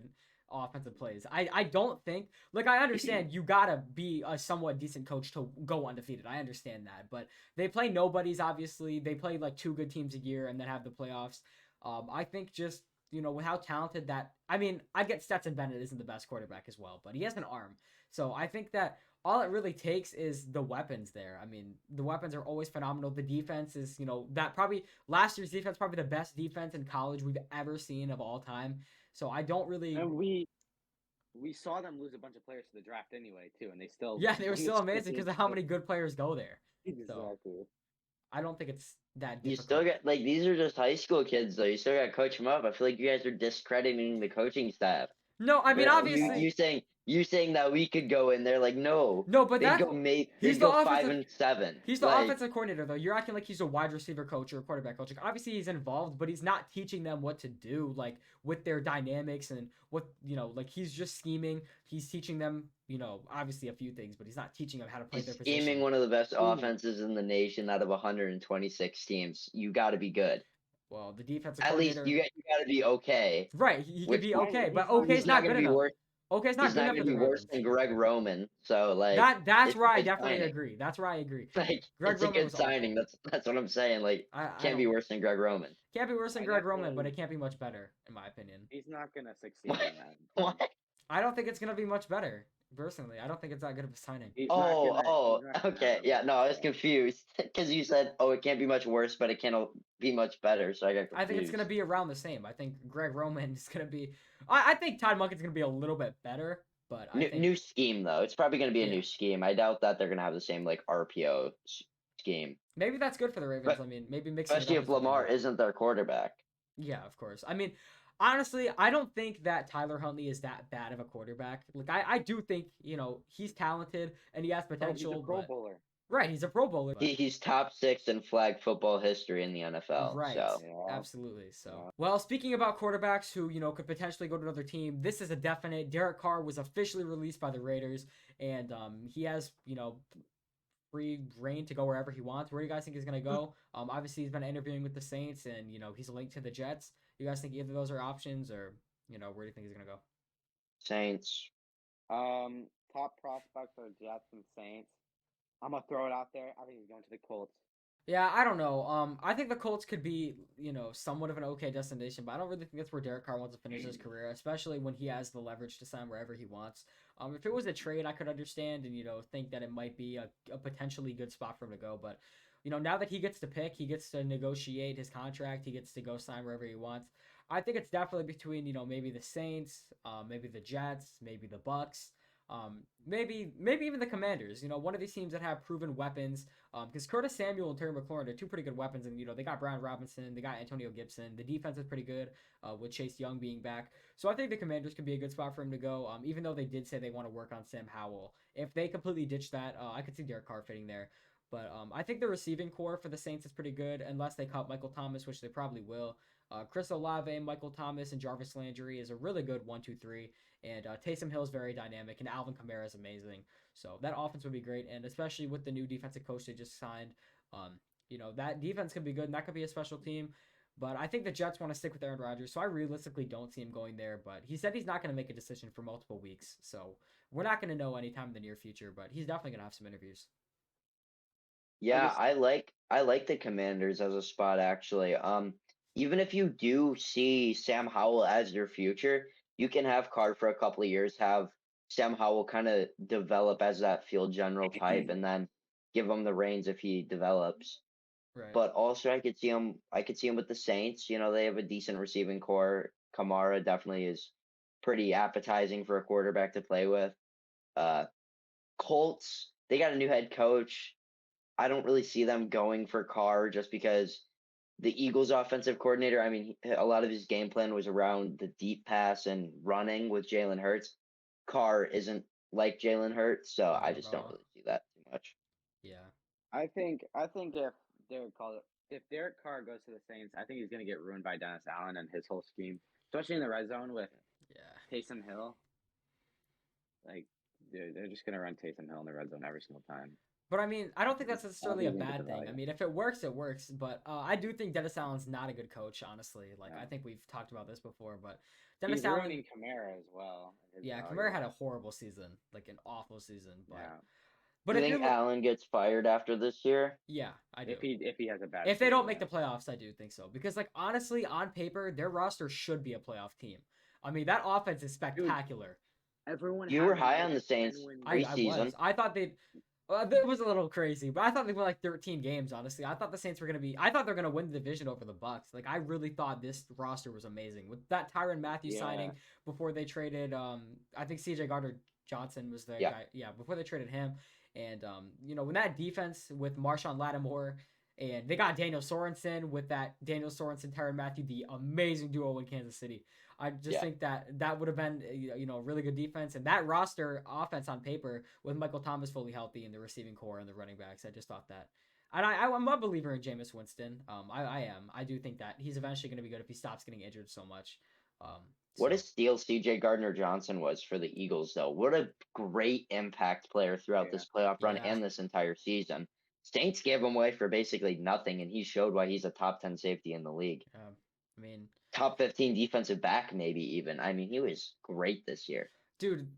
offensive plays. I don't think, I understand you gotta be a somewhat decent coach to go undefeated. I understand that, but they play nobodies. Obviously, they play like 2 good teams a year and then have the playoffs. I think just with how talented that. I mean, I get Stetson Bennett isn't the best quarterback as well, but he has an arm. So I think that all it really takes is the weapons there. I mean, the weapons are always phenomenal. The defense is, that probably last year's defense, probably the best defense in college we've ever seen of all time. So I don't really. And we saw them lose a bunch of players to the draft anyway too, and they still. Yeah, they were still amazing because of how many good players go there. Exactly. So, I don't think it's that difficult. You still get these are just high school kids though. You still got to coach them up. I feel like you guys are discrediting the coaching staff. No, I mean obviously you saying that we could go in there no, but they go 5-7. He's the offensive coordinator though. You're acting like he's a wide receiver coach or a quarterback coach. Like, obviously he's involved, but he's not teaching them what to do with their dynamics and what he's just scheming. He's teaching them obviously a few things, but he's not teaching them how to play their position. Scheming one of the best offenses in the nation out of 126 teams. You got to be good. Well, the defensive coordinator. At least you got to be okay. Right, he could be okay, but okay's not good enough. Okay, it's not good enough for the Ravens. Worse than Greg Roman, so that's where I definitely agree. That's where I agree. Greg it's Roman a good signing. That's what I'm saying. Can't be worse than Greg Roman. Can't be worse than Greg Roman, but it can't be much better, in my opinion. He's not gonna succeed in that. What? I don't think it's gonna be much better. Personally, I don't think it's that good of a signing. Okay. Yeah, no, I was confused because you said, it can't be much worse, but it can't be much better. So I got confused. I think it's going to be around the same. I think Greg Roman is going to be... I think Todd Monken's going to be a little bit better, but I think... New scheme, though. It's probably going to be a new scheme. I doubt that they're going to have the same, RPO scheme. Maybe that's good for the Ravens. But, I mean, maybe mixing especially if Lamar isn't their quarterback. Yeah, of course. I mean... Honestly, I don't think that Tyler Huntley is that bad of a quarterback. I do think, he's talented and he has potential. He's a Pro Bowler. Right, he's a Pro Bowler. He's top 6 in flag football history in the NFL. Right, so. Yeah. Absolutely. So, well, speaking about quarterbacks who, could potentially go to another team, this is a definite. Derek Carr was officially released by the Raiders, and he has, free reign to go wherever he wants. Where do you guys think he's going to go? Obviously, he's been interviewing with the Saints, and, he's linked to the Jets. You guys think either of those are options, or where do you think he's gonna go? Saints. Top prospects are Jets and Saints. I'm gonna throw it out there. I think he's going to the Colts. Yeah, I don't know. I think the Colts could be, somewhat of an okay destination, but I don't really think that's where Derek Carr wants to finish his career, especially when he has the leverage to sign wherever he wants. If it was a trade, I could understand and think that it might be a potentially good spot for him to go, but. Now that he gets to pick, he gets to negotiate his contract, he gets to go sign wherever he wants. I think it's definitely between, maybe the Saints, maybe the Jets, maybe the Bucks. Maybe even the Commanders. One of these teams that have proven weapons. Because Curtis Samuel and Terry McLaurin are two pretty good weapons, and they got Brian Robinson, they got Antonio Gibson. The defense is pretty good, with Chase Young being back. So I think the Commanders could be a good spot for him to go. Even though they did say they want to work on Sam Howell, if they completely ditch that, I could see Derek Carr fitting there. But I think the receiving core for the Saints is pretty good, unless they cut Michael Thomas, which they probably will. Chris Olave, Michael Thomas, and Jarvis Landry is a really good 1-2-3. And Taysom Hill is very dynamic, and Alvin Kamara is amazing. So that offense would be great, and especially with the new defensive coach they just signed, that defense could be good, and that could be a special team. But I think the Jets want to stick with Aaron Rodgers, so I realistically don't see him going there. But he said he's not going to make a decision for multiple weeks, so we're not going to know anytime in the near future. But he's definitely going to have some interviews. Yeah, I like the Commanders as a spot actually. Even if you do see Sam Howell as your future, you can have Carr for a couple of years, have Sam Howell kind of develop as that field general type, and then give him the reins if he develops. Right. But also, I could see him with the Saints. They have a decent receiving core. Kamara definitely is pretty appetizing for a quarterback to play with. Colts, they got a new head coach. I don't really see them going for Carr just because the Eagles offensive coordinator, I mean, a lot of his game plan was around the deep pass and running with Jalen Hurts. Carr isn't like Jalen Hurts, so I just don't really see that too much. Yeah. I think if Derek Carr goes to the Saints, I think he's going to get ruined by Dennis Allen and his whole scheme, especially in the red zone with Taysom Hill. Like, they're just going to run Taysom Hill in the red zone every single time. But I mean, I don't think that's necessarily a bad thing. I mean, if it works, it works. But I do think Dennis Allen's not a good coach, honestly. I think we've talked about this before, but Dennis Allen ruining Kamara as well. Yeah, Kamara had a horrible season, like an awful season. But But do you think Allen gets fired after this year? Yeah, I do. If he has a bad if they don't make the playoffs, I do think so. Because honestly, on paper, their roster should be a playoff team. I mean, that offense is spectacular. Dude, you were high on the Saints preseason. I thought they'd. It was a little crazy, but I thought they won 13 games. Honestly, I thought the Saints were gonna be. I thought they're gonna win the division over the Bucks. I really thought this roster was amazing with that Tyrann Mathieu signing before they traded. I think C.J. Gardner-Johnson was the guy. Yeah, before they traded him, and when that defense with Marshawn Lattimore and they got Daniel Sorensen with that Daniel Sorensen Tyrann Mathieu, the amazing duo in Kansas City. I just think that would have been a really good defense, and that roster offense on paper with Michael Thomas fully healthy and the receiving core and the running backs. I just thought that, and I'm a believer in Jameis Winston. I am. I do think that he's eventually going to be good if he stops getting injured so much. What a steal C.J. Gardner-Johnson was for the Eagles, though. What a great impact player throughout this playoff run and this entire season. Saints gave him away for basically nothing, and he showed why he's a top 10 safety in the league. I mean, top 15 defensive back, maybe even. I mean, he was great this year. Dude,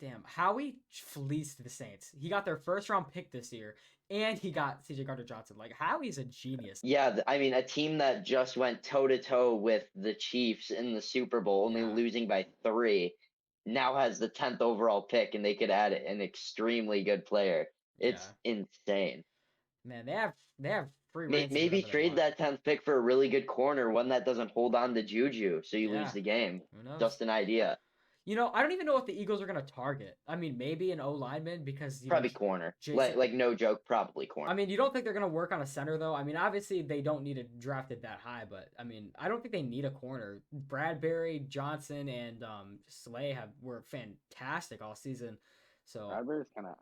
damn. Howie fleeced the Saints. He got their first round pick this year, and he got C.J. Gardner-Johnson. Howie's a genius. Yeah, I mean, a team that just went toe-to-toe with the Chiefs in the Super Bowl, only losing by 3, now has the 10th overall pick, and they could add an extremely good player. It's insane. Man, they have free reigns. Maybe trade that 10th pick for a really good corner, one that doesn't hold on to Juju, so you lose the game. Just an idea. I don't even know what the Eagles are going to target. I mean, maybe an O-lineman because probably corner. Like no joke, probably corner. I mean, you don't think they're going to work on a center though? I mean, obviously they don't need to draft it that high, but I mean, I don't think they need a corner. Bradbury, Johnson, and Slay were fantastic all season. So Bradbury's kind of.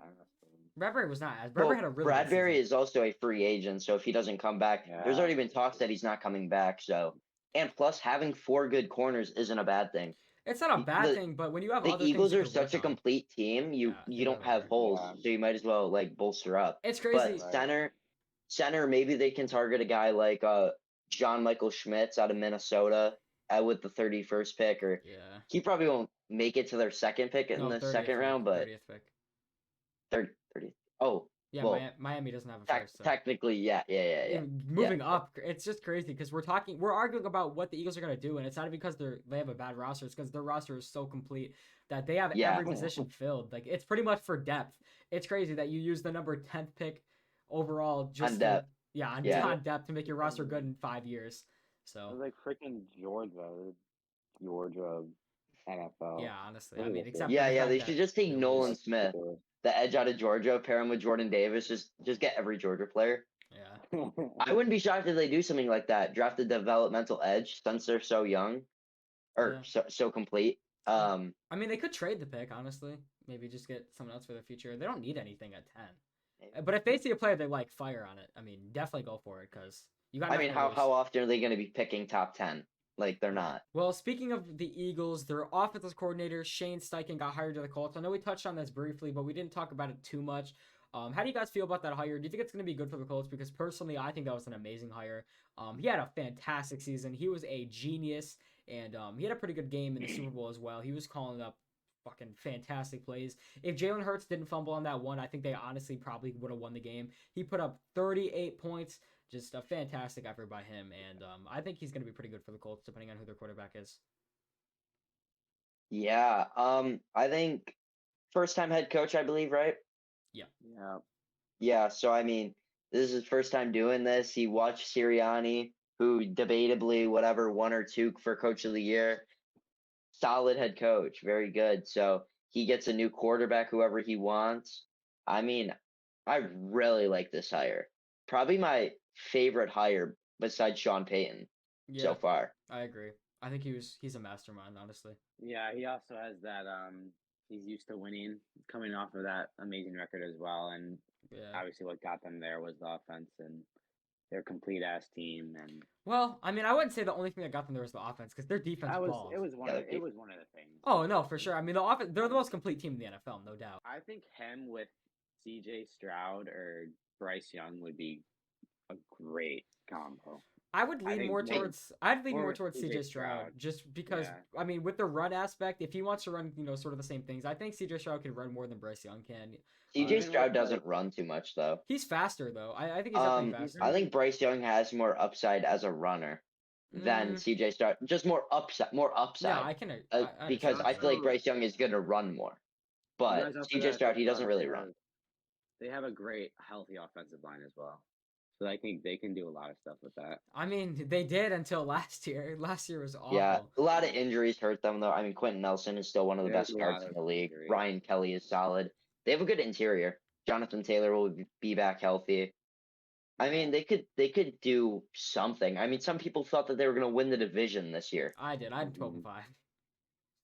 Bradbury was not. Bradbury had a really. Bradbury is also a free agent, so if he doesn't come back, there's already been talks that he's not coming back. So, and plus having 4 good corners isn't a bad thing. It's not a bad thing, but when you have the Eagles are such a complete team, you don't have holes, so you might as well bolster up. It's crazy. But center, maybe they can target a guy like John Michael Schmitz out of Minnesota with the 31st pick, or he probably won't make it to their second pick in the second round, but 30th pick. 30th. Oh. Yeah, well, Miami doesn't have a first. So. Technically, yeah. Moving up, it's just crazy because we're arguing about what the Eagles are going to do, and it's not because they have a bad roster. It's because their roster is so complete that they have every position filled. It's pretty much for depth. It's crazy that you use the number 10th pick overall just on depth. On depth to make your roster good in 5 years. So it was like freaking Georgia. NFL. Yeah, honestly. What I is mean, this? except for Yeah, the yeah, fact they that should just take they Nolan lose. Smith, the edge out of Georgia, pair him with Jordan Davis. Just get every Georgia player. Yeah. I wouldn't be shocked if they do something like that. Draft a developmental edge since they're so young, or Yeah. so complete. Um, I mean, they could trade the pick, honestly. Maybe just get someone else for the future. They don't need anything at 10. But if they see a player they like, fire on it. I mean, definitely go for it because you got I mean, nothing to lose. how often are they going to be picking top 10? Like they're not. Well, speaking of the Eagles, their offensive coordinator Shane Steichen got hired to the Colts. I know we touched on this briefly, but we didn't talk about it too much. How do you guys feel about that hire? Do you think it's going to be good for the Colts? Because personally, I think that was an amazing hire. He had a fantastic season. He was a genius, and he had a pretty good game in the Super Bowl as well. He was calling up fucking fantastic plays. If Jalen Hurts didn't fumble on that one, I think they honestly probably would have won the game. He put up 38 points. Just a fantastic effort by him, and I think he's going to be pretty good for the Colts, depending on who their quarterback is. Yeah. I think first time head coach, I believe, right? Yeah. Yeah. Yeah. So I mean, this is his first time doing this. He watched Sirianni, who debatably whatever 1 or 2 for coach of the year. Solid head coach, very good. So he gets a new quarterback, whoever he wants. I mean, I really like this hire. Probably my favorite hire besides Sean Payton so Yeah, far. I agree. I think he's a mastermind, honestly. Yeah, he also has that he's used to winning, coming off of that amazing record as well. And Yeah. obviously what got them there was the offense and their complete ass team. And Well, I mean, I wouldn't say the only thing that got them there was the offense because their defense balled. it was one Yeah, of it was one of the things. Oh no, for sure. I mean, the offense, they're the most complete team in the NFL, no doubt. I think him with CJ Stroud or Bryce Young would be a great combo. I would I lean think more more- towards. I'd lean more more towards CJ CJ Stroud, Stroud. just because. Yeah. I mean, with the run aspect, if he wants to run, sort of the same things, I think CJ Stroud can run more than Bryce Young can. CJ Even Stroud with, doesn't run too much though. He's faster though. I think he's definitely faster. I think Bryce Young has more upside as a runner than CJ Stroud. Just more upside, Yeah, I can. because I feel like Bryce Young is going to run more. You But guys up for CJ that? Stroud, he doesn't really run. They have a great healthy offensive line as well. So I think they can do a lot of stuff with that. I mean, they did until last year. Last year was awful. Yeah, a lot of injuries hurt them though. I mean, Quentin Nelson is still one of the There's best a guards lot in of the league. injuries. Ryan Kelly is solid. They have a good interior. Jonathan Taylor will be back healthy. I mean, they could do something. I mean, some people thought that they were going to win the division this year. I did. I had 12-5.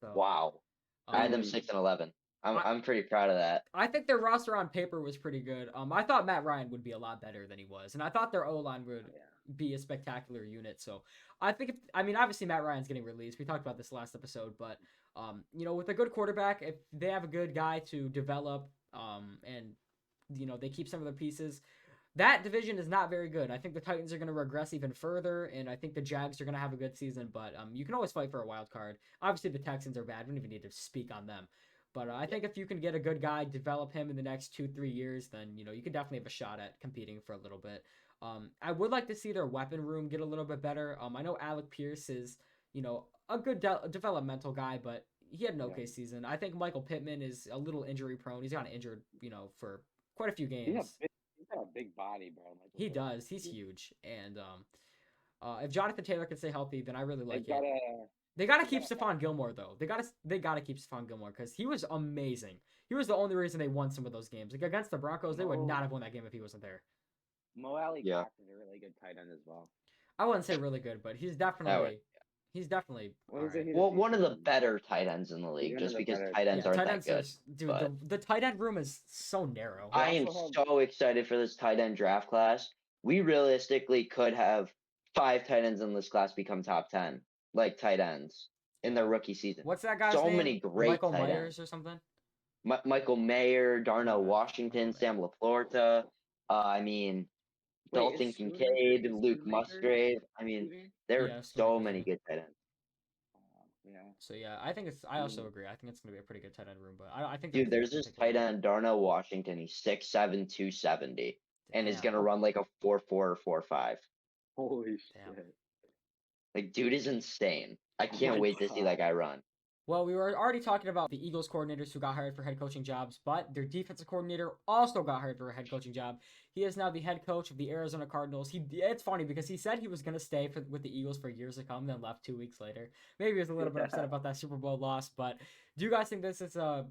So Wow. I had them 6-11. I'm pretty proud of that. I think their roster on paper was pretty good. I thought Matt Ryan would be a lot better than he was, and I thought their O line would be a spectacular unit. So I think, obviously Matt Ryan's getting released. We talked about this last episode, but with a good quarterback, if they have a good guy to develop, and they keep some of their pieces, that division is not very good. I think the Titans are going to regress even further, and I think the Jags are going to have a good season. But you can always fight for a wild card. Obviously, the Texans are bad. We don't even need to speak on them. But I think if you can get a good guy, develop him in the next 2-3 years, then you can definitely have a shot at competing for a little bit. I would like to see their weapon room get a little bit better. I know Alec Pierce is a good developmental guy, but he had an okay season. I think Michael Pittman is a little injury prone. He's gotten injured for quite a few games. He's got a big body, bro. He does. He's huge. And if Jonathan Taylor can stay healthy, then I really like it. They gotta keep Stephon Gilmore though. They gotta keep Stephon Gilmore because he was amazing. He was the only reason they won some of those games. Like against the Broncos, they would not have won that game if he wasn't there. Mo Alley Cox is a really good tight end as well. I wouldn't say really good, but he's definitely Well, one of the better tight ends in the league, just because tight ends aren't that good. Dude, the tight end room is so narrow. I am so excited for this tight end draft class. We realistically could have 5 tight ends in this class become top 10, like tight ends in their rookie season. What's that guy's name? So many great Michael tight Myers ends. or something? Michael Mayer, Darnell Washington, Sam Laporta. Dalton Kincaid, Luke Musgrave. I mean, there are so many good tight ends. So yeah, I also agree. I think it's gonna be a pretty good tight end room, but I think dude, there's this tight end Darnell Washington. He's 6'7", 270, and is gonna run like a 4.4 or 4.5. Holy shit! Like, dude is insane. I can't wait to see that guy run. Well, we were already talking about the Eagles coordinators who got hired for head coaching jobs, but their defensive coordinator also got hired for a head coaching job. He is now the head coach of the Arizona Cardinals. It's funny because he said he was going to stay with the Eagles for years to come, then left 2 weeks later. Maybe he was a little bit upset about that Super Bowl loss, but do you guys think this is a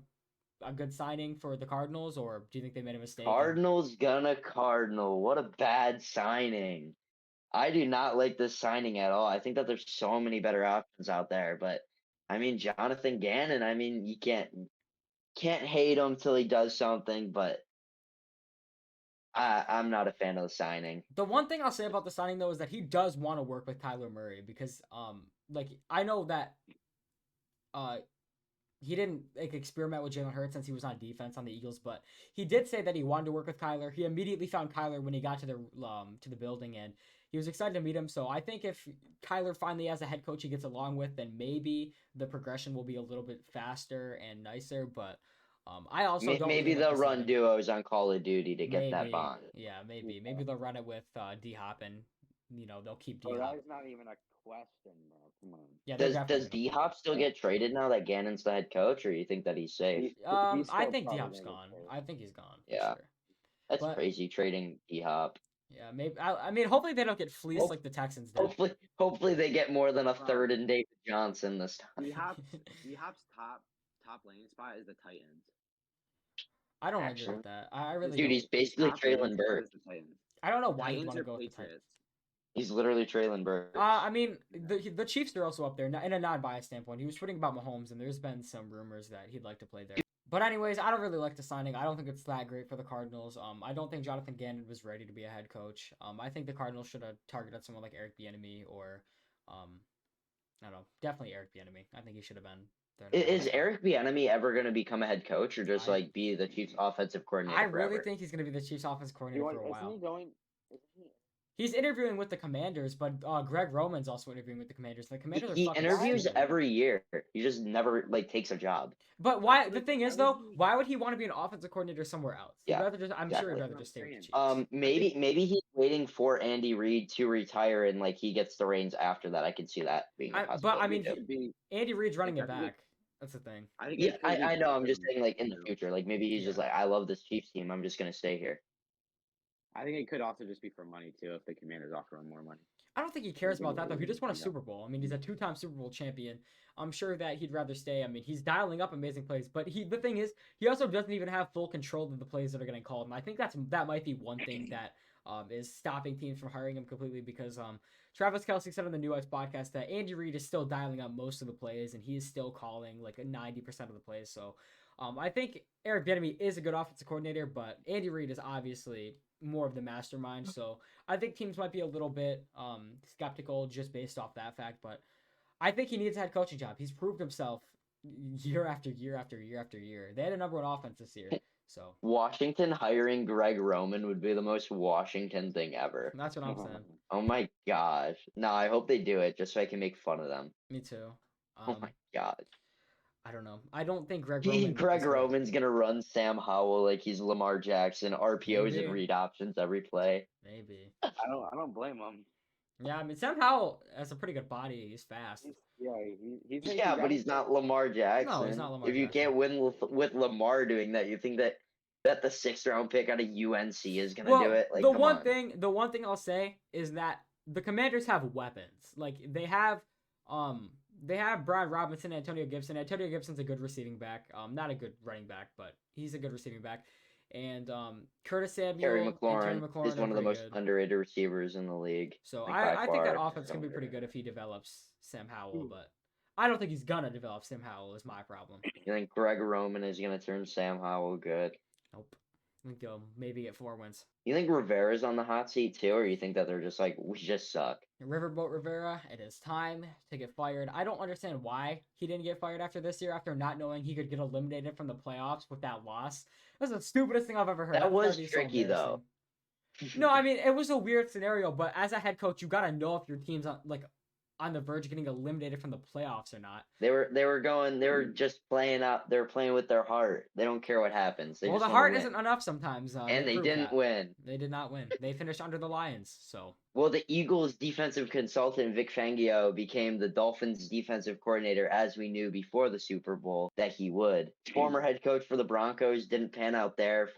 good signing for the Cardinals, or do you think they made a mistake? Cardinals gonna Cardinal. What a bad signing. I do not like this signing at all. I think that there's so many better options out there, but I mean Jonathan Gannon, I mean you can't hate him till he does something, but I'm not a fan of the signing. The one thing I'll say about the signing though is that he does want to work with Kyler Murray because like I know that he didn't like experiment with Jalen Hurts since he was on defense on the Eagles, but he did say that he wanted to work with Kyler. He immediately found Kyler when he got to the building, and he was excited to meet him. So I think if Kyler finally has a head coach he gets along with, then maybe the progression will be a little bit faster and nicer. But I also don't maybe really they'll like run duos on Call of Duty to get that maybe, bond. yeah, maybe they'll run it with D Hop, and they'll keep D Oh, Hop. that is not even a question, bro. Come on. Yeah, they're Does definitely D gonna- Hop still get traded now that Gannon's the head coach, or you think that he's safe? He's I still think D probably Hop's gonna get gone. traded. I think he's gone. For Yeah. sure. That's But- crazy trading D Hop. Yeah, maybe. I mean, hopefully they don't get fleeced like the Texans did. Hopefully they get more than a third in David Johnson this time. D-Hop's top landing spot is the Titans. I don't agree Actually. with that. I really Dude, don't. he's basically Top landing Traylon spot Burke. is the Titans. I don't know why you Titans want to or go with the Titans. Patriots. He's literally Traylon Burke. I mean, the Chiefs are also up there in a non-biased standpoint. He was tweeting about Mahomes, and there's been some rumors that he'd like to play there. But anyways, I don't really like the signing. I don't think it's that great for the Cardinals. I don't think Jonathan Gannon was ready to be a head coach. I think the Cardinals should have targeted someone like Eric Bieniemy or, I don't know, definitely Eric Bieniemy. I think he should have been. Is Eric Bieniemy ever going to become a head coach, or just like be the Chiefs' offensive coordinator? I really forever? think he's going to be the Chiefs' offensive coordinator for a while. Isn't he going? He's interviewing with the Commanders, but Greg Roman's also interviewing with the Commanders. The Commanders are He fucking interviews stupid. every year. He just never takes a job. But why? The thing is, though, why would he want to be an offensive coordinator somewhere else? Yeah, I'm sure exactly. he'd rather just stay with the Chiefs. Maybe he's waiting for Andy Reid to retire and he gets the reins after that. I could see that being a possibility. But I mean, Andy Reid's running it back. That's the thing. I know. I'm just saying, in the future, maybe he's just I love this Chiefs team. I'm just gonna stay here. I think it could also just be for money too, if the Commanders offer him more money. I don't think he cares about that though. He just won a Super Bowl. I mean, he's a 2-time Super Bowl champion. I'm sure that he'd rather stay. I mean, he's dialing up amazing plays, but the thing is, he also doesn't even have full control of the plays that are getting called. And I think that might be one thing that is stopping teams from hiring him completely because Travis Kelce said on the New Heights podcast that Andy Reid is still dialing up most of the plays and he is still calling 90% of the plays. So I think Eric Bieniemy is a good offensive coordinator, but Andy Reid is obviously more of the mastermind. So I think teams might be a little bit skeptical just based off that fact. But I think he needs a head coaching job. He's proved himself year after year after year after year. They had a number one offense this year. So Washington hiring Greg Roman would be the most Washington thing ever. That's what I'm saying. Oh my gosh. No, I hope they do it just so I can make fun of them. Me too. Oh my god. I don't know. I don't think Greg Roman. Greg Roman's gonna run Sam Howell like he's Lamar Jackson, RPOs Maybe. and read options every play. Maybe. I don't blame him. Yeah, I mean Sam Howell has a pretty good body. He's fast. But he's not Lamar Jackson. No, he's not Lamar If you Jackson. can't win with Lamar doing that, you think that the 6th round pick out of UNC is gonna do it? the one thing I'll say is that the Commanders have weapons. They have Brian Robinson and Antonio Gibson. Antonio Gibson's a good receiving back. Not a good running back, but he's a good receiving back. And Curtis Samuel Terry and McLaurin is one of the most underrated receivers in the league. So I think that offense can be pretty good if he develops Sam Howell, but I don't think he's gonna develop Sam Howell is my problem. You think Greg Roman is gonna turn Sam Howell good? Nope. I think they'll maybe get 4 wins. You think Rivera's on the hot seat too, or you think that they're just we just suck? Riverboat Rivera, it is time to get fired. I don't understand why he didn't get fired after this year, after not knowing he could get eliminated from the playoffs with that loss. That's the stupidest thing I've ever heard. That was tricky though. No, I mean it was a weird scenario, but as a head coach, you gotta know if your team's on on the verge of getting eliminated from the playoffs or not. They were just playing out. They were playing with their heart. They don't care what happens. They Well, just the want to heart win. isn't enough sometimes. And they didn't win. They did not win. They finished under the Lions. So. Well, the Eagles' defensive consultant Vic Fangio became the Dolphins' defensive coordinator, as we knew before the Super Bowl that he would. Former head coach for the Broncos, didn't pan out there.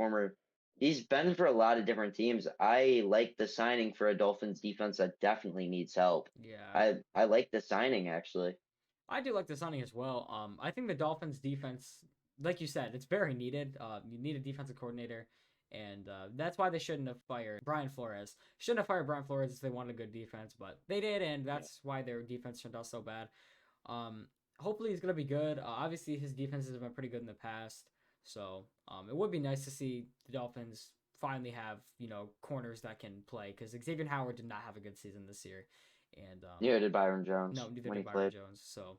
He's been for a lot of different teams. I like the signing for a Dolphins defense that definitely needs help. Yeah. I like the signing, actually. I do like the signing as well. I think the Dolphins defense, like you said, it's very needed. You need a defensive coordinator, and that's why they shouldn't have fired Brian Flores. Shouldn't have fired Brian Flores if they wanted a good defense, but they did, and that's why their defense turned out so bad. Hopefully he's gonna be good. Obviously his defenses have been pretty good in the past, so it would be nice to see the Dolphins finally have corners that can play, because Xavier Howard did not have a good season this year. And neither did Byron Jones. No, neither when did he Byron played. Jones. So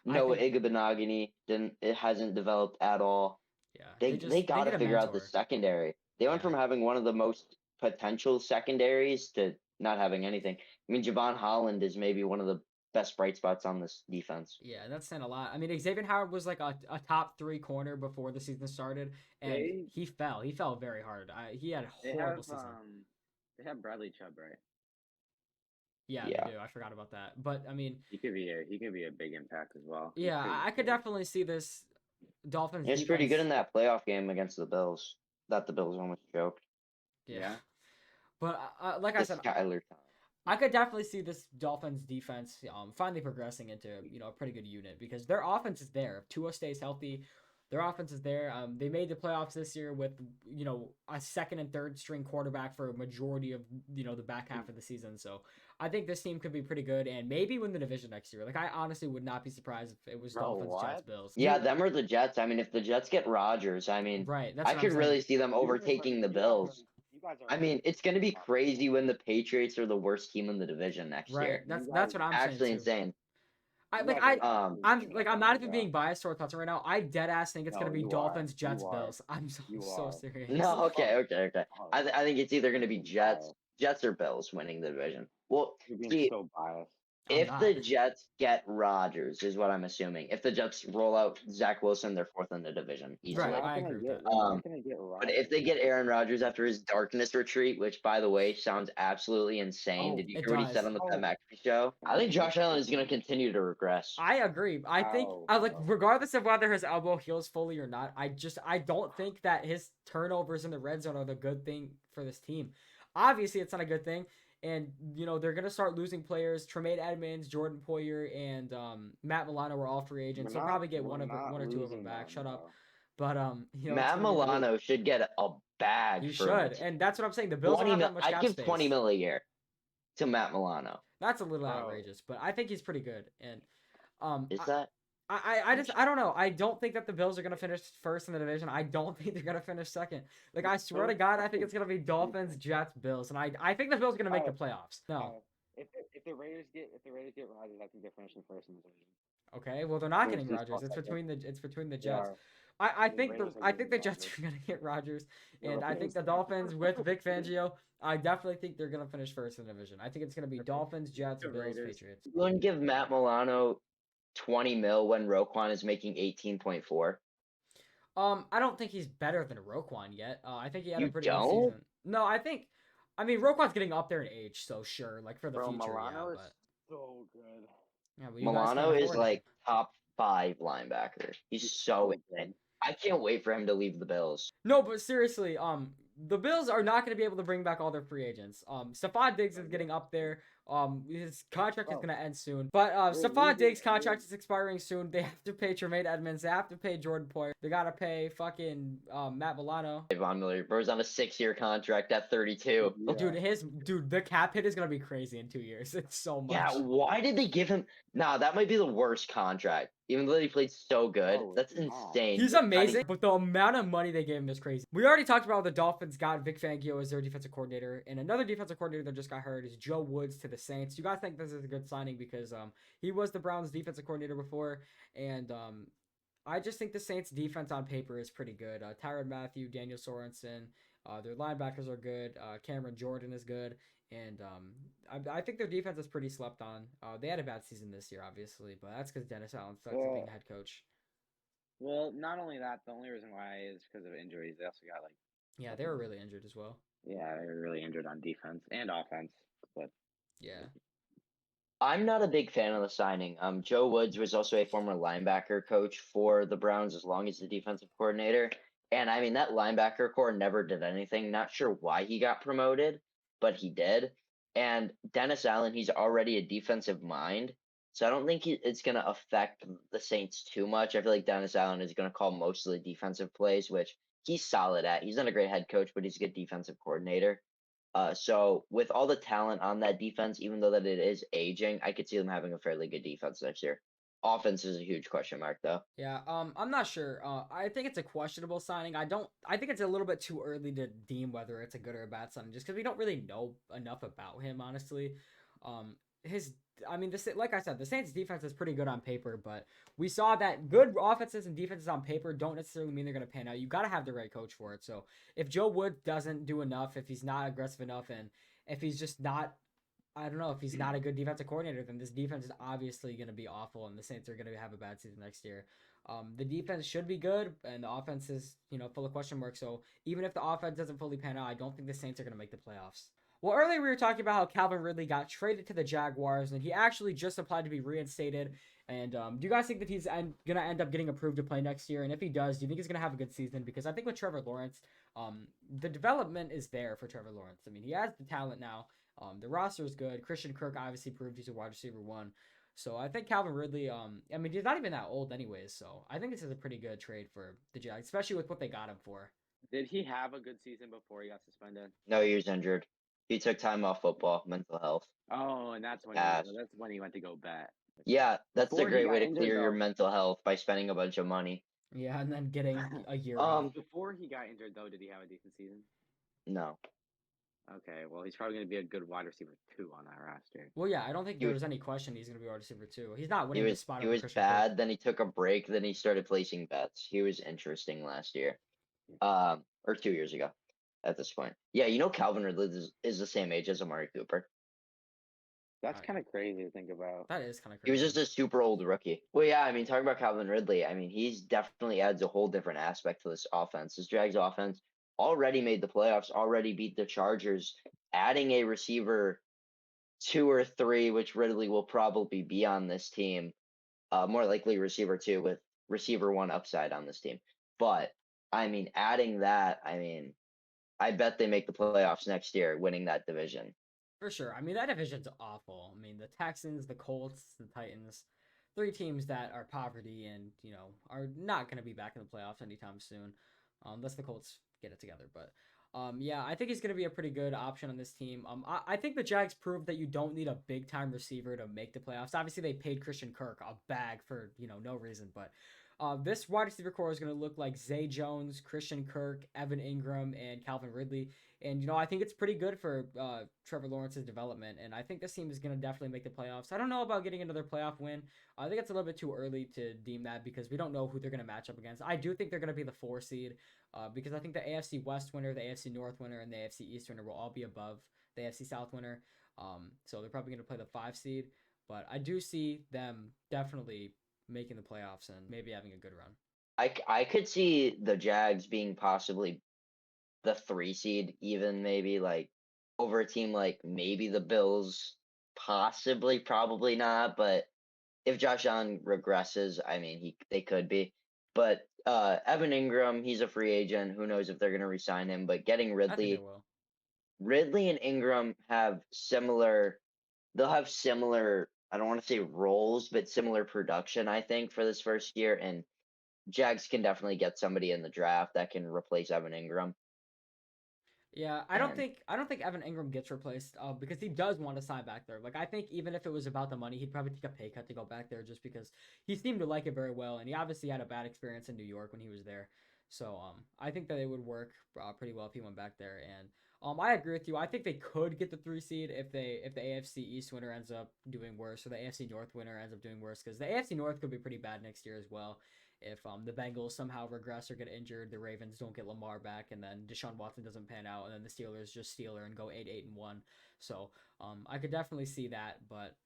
No, Igbenogany didn't. It hasn't developed at all. Yeah, They got to figure out the secondary. They went from having one of the most potential secondaries to not having anything. I mean, Javon Holland is maybe one of the best bright spots on this defense. Yeah, that's saying a lot. I mean, Xavier Howard was like a top 3 corner before the season started, and he fell. He fell very hard. He had a horrible season. They have Bradley Chubb, right? Yeah, they do. I forgot about that. But I mean, he could be a big impact as well. Yeah, I could definitely see this Dolphins. He's pretty good in that playoff game against the Bills. That the Bills almost choked. Yeah. But like I said, I could definitely see this Dolphins defense finally progressing into a pretty good unit, because their offense is there. If Tua stays healthy, their offense is there. They made the playoffs this year with a second and third string quarterback for a majority of the back half of the season. So I think this team could be pretty good and maybe win the division next year. Like, I honestly would not be surprised if it was Dolphins, Jets, Bills. Yeah, them or the Jets. I mean, if the Jets get Rodgers, I mean, right, I could really see them overtaking the Bills. I mean, it's going to be crazy when the Patriots are the worst team in the division next year. That's what I'm saying. Actually insane. I'm not even being biased towards Hudson right now. I dead ass think it's gonna be Dolphins, Jets, Bills. I'm so serious. No, okay. I think it's either gonna be Jets or Bills winning the division. Well, see, so biased. If the Jets get Rodgers, is what I'm assuming. If the Jets roll out Zach Wilson, they're 4th in the division easily. Right, I agree with that. But if they get Aaron Rodgers after his darkness retreat, which, by the way, sounds absolutely insane. Did you hear what he said on the Pat McAfee show? I think Josh Allen is going to continue to regress. I agree. I think, regardless of whether his elbow heals fully or not, I don't think that his turnovers in the red zone are the good thing for this team. Obviously, it's not a good thing. And, they're going to start losing players. Tremaine Edmonds, Jordan Poyer, and Matt Milano were all free agents. They'll probably get one or two of them back. Shut up. But, Matt Milano should get a bag. He should. And that's what I'm saying. The Bills don't have that much cap space. I'd give $20 million a year to Matt Milano. That's a little outrageous, but I think he's pretty good. And is that? I don't know. I don't think that the Bills are going to finish first in the division. I don't think they're going to finish second. Like, I swear to God, I think it's going to be Dolphins, Jets, Bills. And I think the Bills are going to make the playoffs. No. If the Raiders get Rodgers, I think they're finishing first in the division. Okay, well, they're not getting Rodgers. It's between the Jets. I think the Jets are going to get Rodgers, and I think the Dolphins with Vic Fangio, I definitely think they're going to finish first in the division. I think it's going to be Dolphins, Jets, Bills, Patriots. You wouldn't give Matt Milano $20 million when Roquan is making 18.4. I don't think he's better than Roquan yet. I think he had a pretty good season. No, I mean Roquan's getting up there in age, so sure, like for the future, Milano yeah. Is so good. Yeah, Milano is like top 5 linebacker. He's so good. I can't wait for him to leave the Bills. No, but seriously, the Bills are not going to be able to bring back all their free agents. Stephon Diggs is getting up there. His contract is going to end soon. But Stephon Diggs' contract is expiring soon. They have to pay Tremaine Edmonds. They have to pay Jordan Poyer. They got to pay fucking Matt Milano. Von Miller Burr's on a 6-year contract at 32. Yeah. Dude, the cap hit is going to be crazy in 2 years. It's so much. Yeah, why did they give him... Nah, that might be the worst contract. Even though he played so good. That's insane. He's amazing, but the amount of money they gave him is crazy. We already talked about how the Dolphins got Vic Fangio as their defensive coordinator, and another defensive coordinator that just got hired is Joe Woods to the Saints. You guys think this is a good signing because he was the Browns' defensive coordinator before, and I just think the Saints' defense on paper is pretty good. Tyrann Mathieu, Daniel Sorensen, Their linebackers are good. Cameron Jordan is good, and I think their defense is pretty slept on. They had a bad season this year, obviously, but that's because Dennis Allen sucks at being a Well, head coach. well, not only that, the only reason why is because of injuries. They also got like Yeah, they were fucking really injured as well. yeah, they were really injured on defense and offense. But Yeah, I'm not a big fan of the signing. Joe Woods was also a former linebacker coach for the Browns as long as the defensive coordinator. And I mean, that linebacker core never did anything. Not sure why he got promoted, but he did. And Dennis Allen, he's already a defensive mind. So I don't think it's going to affect the Saints too much. I feel like Dennis Allen is going to call most of the defensive plays, which he's solid at. He's not a great head coach, but he's a good defensive coordinator. So with all the talent on that defense, even though that it is aging, I could see them having a fairly good defense next year. Offense is a huge question mark, though. yeah. I'm not sure. I think it's a questionable signing. I think it's a little bit too early to deem whether it's a good or a bad signing, just because we don't really know enough about him, honestly. His, I mean, this, like I said, the Saints' defense is pretty good on paper, but we saw that good offenses and defenses on paper don't necessarily mean they're going to pan out. You got to have the right coach for it. So if Joe Wood doesn't do enough, if he's not aggressive enough, and if he's just not, I don't know, if he's not a good defensive coordinator, then this defense is obviously going to be awful, and the Saints are going to have a bad season next year. The defense should be good, and the offense is, full of question marks. So even if the offense doesn't fully pan out, I don't think the Saints are going to make the playoffs. Well, earlier we were talking about how Calvin Ridley got traded to the Jaguars, and he actually just applied to be reinstated. And do you guys think that he's going to end up getting approved to play next year? And if he does, do you think he's going to have a good season? Because I think with Trevor Lawrence, the development is there for Trevor Lawrence. I mean, he has the talent now. The roster is good. Christian Kirk obviously proved he's a wide receiver one. So I think Calvin Ridley, I mean, he's not even that old anyways. So I think this is a pretty good trade for the Jags, especially with what they got him for. did he have a good season before he got suspended? No, he was injured. He took time off football, mental health. Oh, and that's when Yes. he went to go bet. Yeah, that's a Before he great got way to injured, clear your though, mental health by spending a bunch of money. Yeah, and then getting a year off. before he got injured, though, did he have a decent season? No. Okay, well, he's probably going to be a good wide receiver 2 on that roster. Well, yeah, I don't think He there was- was any question he's going to be wide receiver too. He's not He winning the was spot he over was Christian Kirk. bad, then he took a break, then he started placing bets. He was interesting last year. Or 2 years ago at this point. Yeah, Calvin Ridley is the same age as Amari Cooper. That's Right. kind of crazy to think about. That is kind of He crazy. was just a super old rookie. Well, yeah, I mean, talking about Calvin Ridley, I mean, he's definitely adds a whole different aspect to this offense. This Jags offense already made the playoffs, already beat the Chargers, adding a receiver 2 or 3, which Ridley will probably be on this team. More likely receiver 2 with receiver 1 upside on this team. But I mean, adding that, I mean, I bet they make the playoffs next year, winning that division. For sure. I mean, that division's awful. I mean, the Texans, the Colts, the Titans, 3 teams that are poverty and, are not going to be back in the playoffs anytime soon, unless the Colts get it together. But, yeah, I think he's going to be a pretty good option on this team. I think the Jags proved that you don't need a big-time receiver to make the playoffs. Obviously, they paid Christian Kirk a bag for, no reason. But this wide receiver core is going to look like Zay Jones, Christian Kirk, Evan Ingram, and Calvin Ridley. And, I think it's pretty good for Trevor Lawrence's development. And I think this team is going to definitely make the playoffs. I don't know about getting another playoff win. I think it's a little bit too early to deem that because we don't know who they're going to match up against. I do think they're going to be the 4 seed because I think the AFC West winner, the AFC North winner, and the AFC East winner will all be above the AFC South winner. So they're probably going to play the 5 seed. But I do see them definitely making the playoffs and maybe having a good run. I could see the Jags being possibly the 3 seed, even maybe like over a team like maybe the Bills, possibly, probably not. But if Josh Allen regresses, I mean, they could be. But Evan Ingram, he's a free agent. Who knows if they're going to resign him? But getting I think they will. Ridley and Ingram have similar. They'll have similar. I don't want to say roles, but similar production. I think for this first year, and Jags can definitely get somebody in the draft that can replace Evan Ingram. Yeah, I don't And think Evan Ingram gets replaced because he does want to sign back there. Like I think even if it was about the money, he'd probably take a pay cut to go back there just because he seemed to like it very well, and he obviously had a bad experience in New York when he was there. So I think that it would work pretty well if he went back there. And I agree with you. I think they could get the 3 seed if the AFC East winner ends up doing worse or the AFC North winner ends up doing worse because the AFC North could be pretty bad next year as well. if the Bengals somehow regress or get injured, the Ravens don't get Lamar back, and then Deshaun Watson doesn't pan out, and then the Steelers just Steeler and go 8-1. So I could definitely see that, but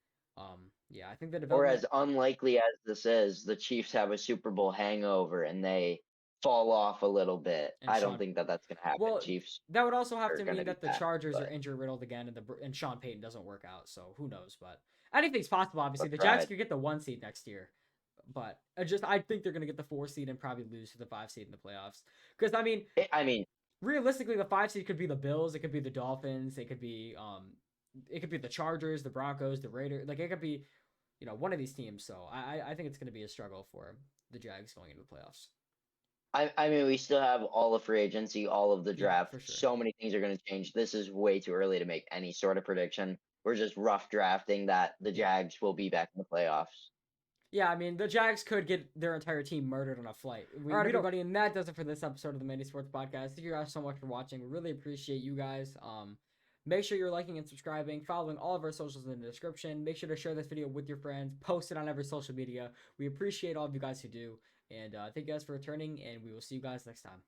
yeah, I think the Or development. as unlikely as this is, the Chiefs have a Super Bowl hangover and they fall off a little bit. And I don't Sean, think that that's going to happen. well, Chiefs that would also have are to going mean to be that the back, Chargers are but injury riddled again, and Sean Payton doesn't work out. So who knows? But anything's possible. Obviously, the Jags pride. could get the 1 seed next year, but I think they're gonna get the 4 seed and probably lose to the 5 seed in the playoffs. Because I mean, realistically, the 5 seed could be the Bills, it could be the Dolphins, it could be the Chargers, the Broncos, the Raiders. Like it could be, one of these teams. So I think it's gonna be a struggle for the Jags going into the playoffs. I mean, we still have all of free agency, all of the Yeah, draft. for sure. So many things are going to change. This is way too early to make any sort of prediction. We're just rough drafting that the Jags will be back in the playoffs. Yeah, I mean, the Jags could get their entire team murdered on a flight. All right, everybody, and that does it for this episode of the Mandy Sports Podcast. Thank you guys so much for watching. We really appreciate you guys. Make sure you're liking and subscribing, following all of our socials in the description. Make sure to share this video with your friends. Post it on every social media. We appreciate all of you guys who do. And thank you guys for returning, and we will see you guys next time.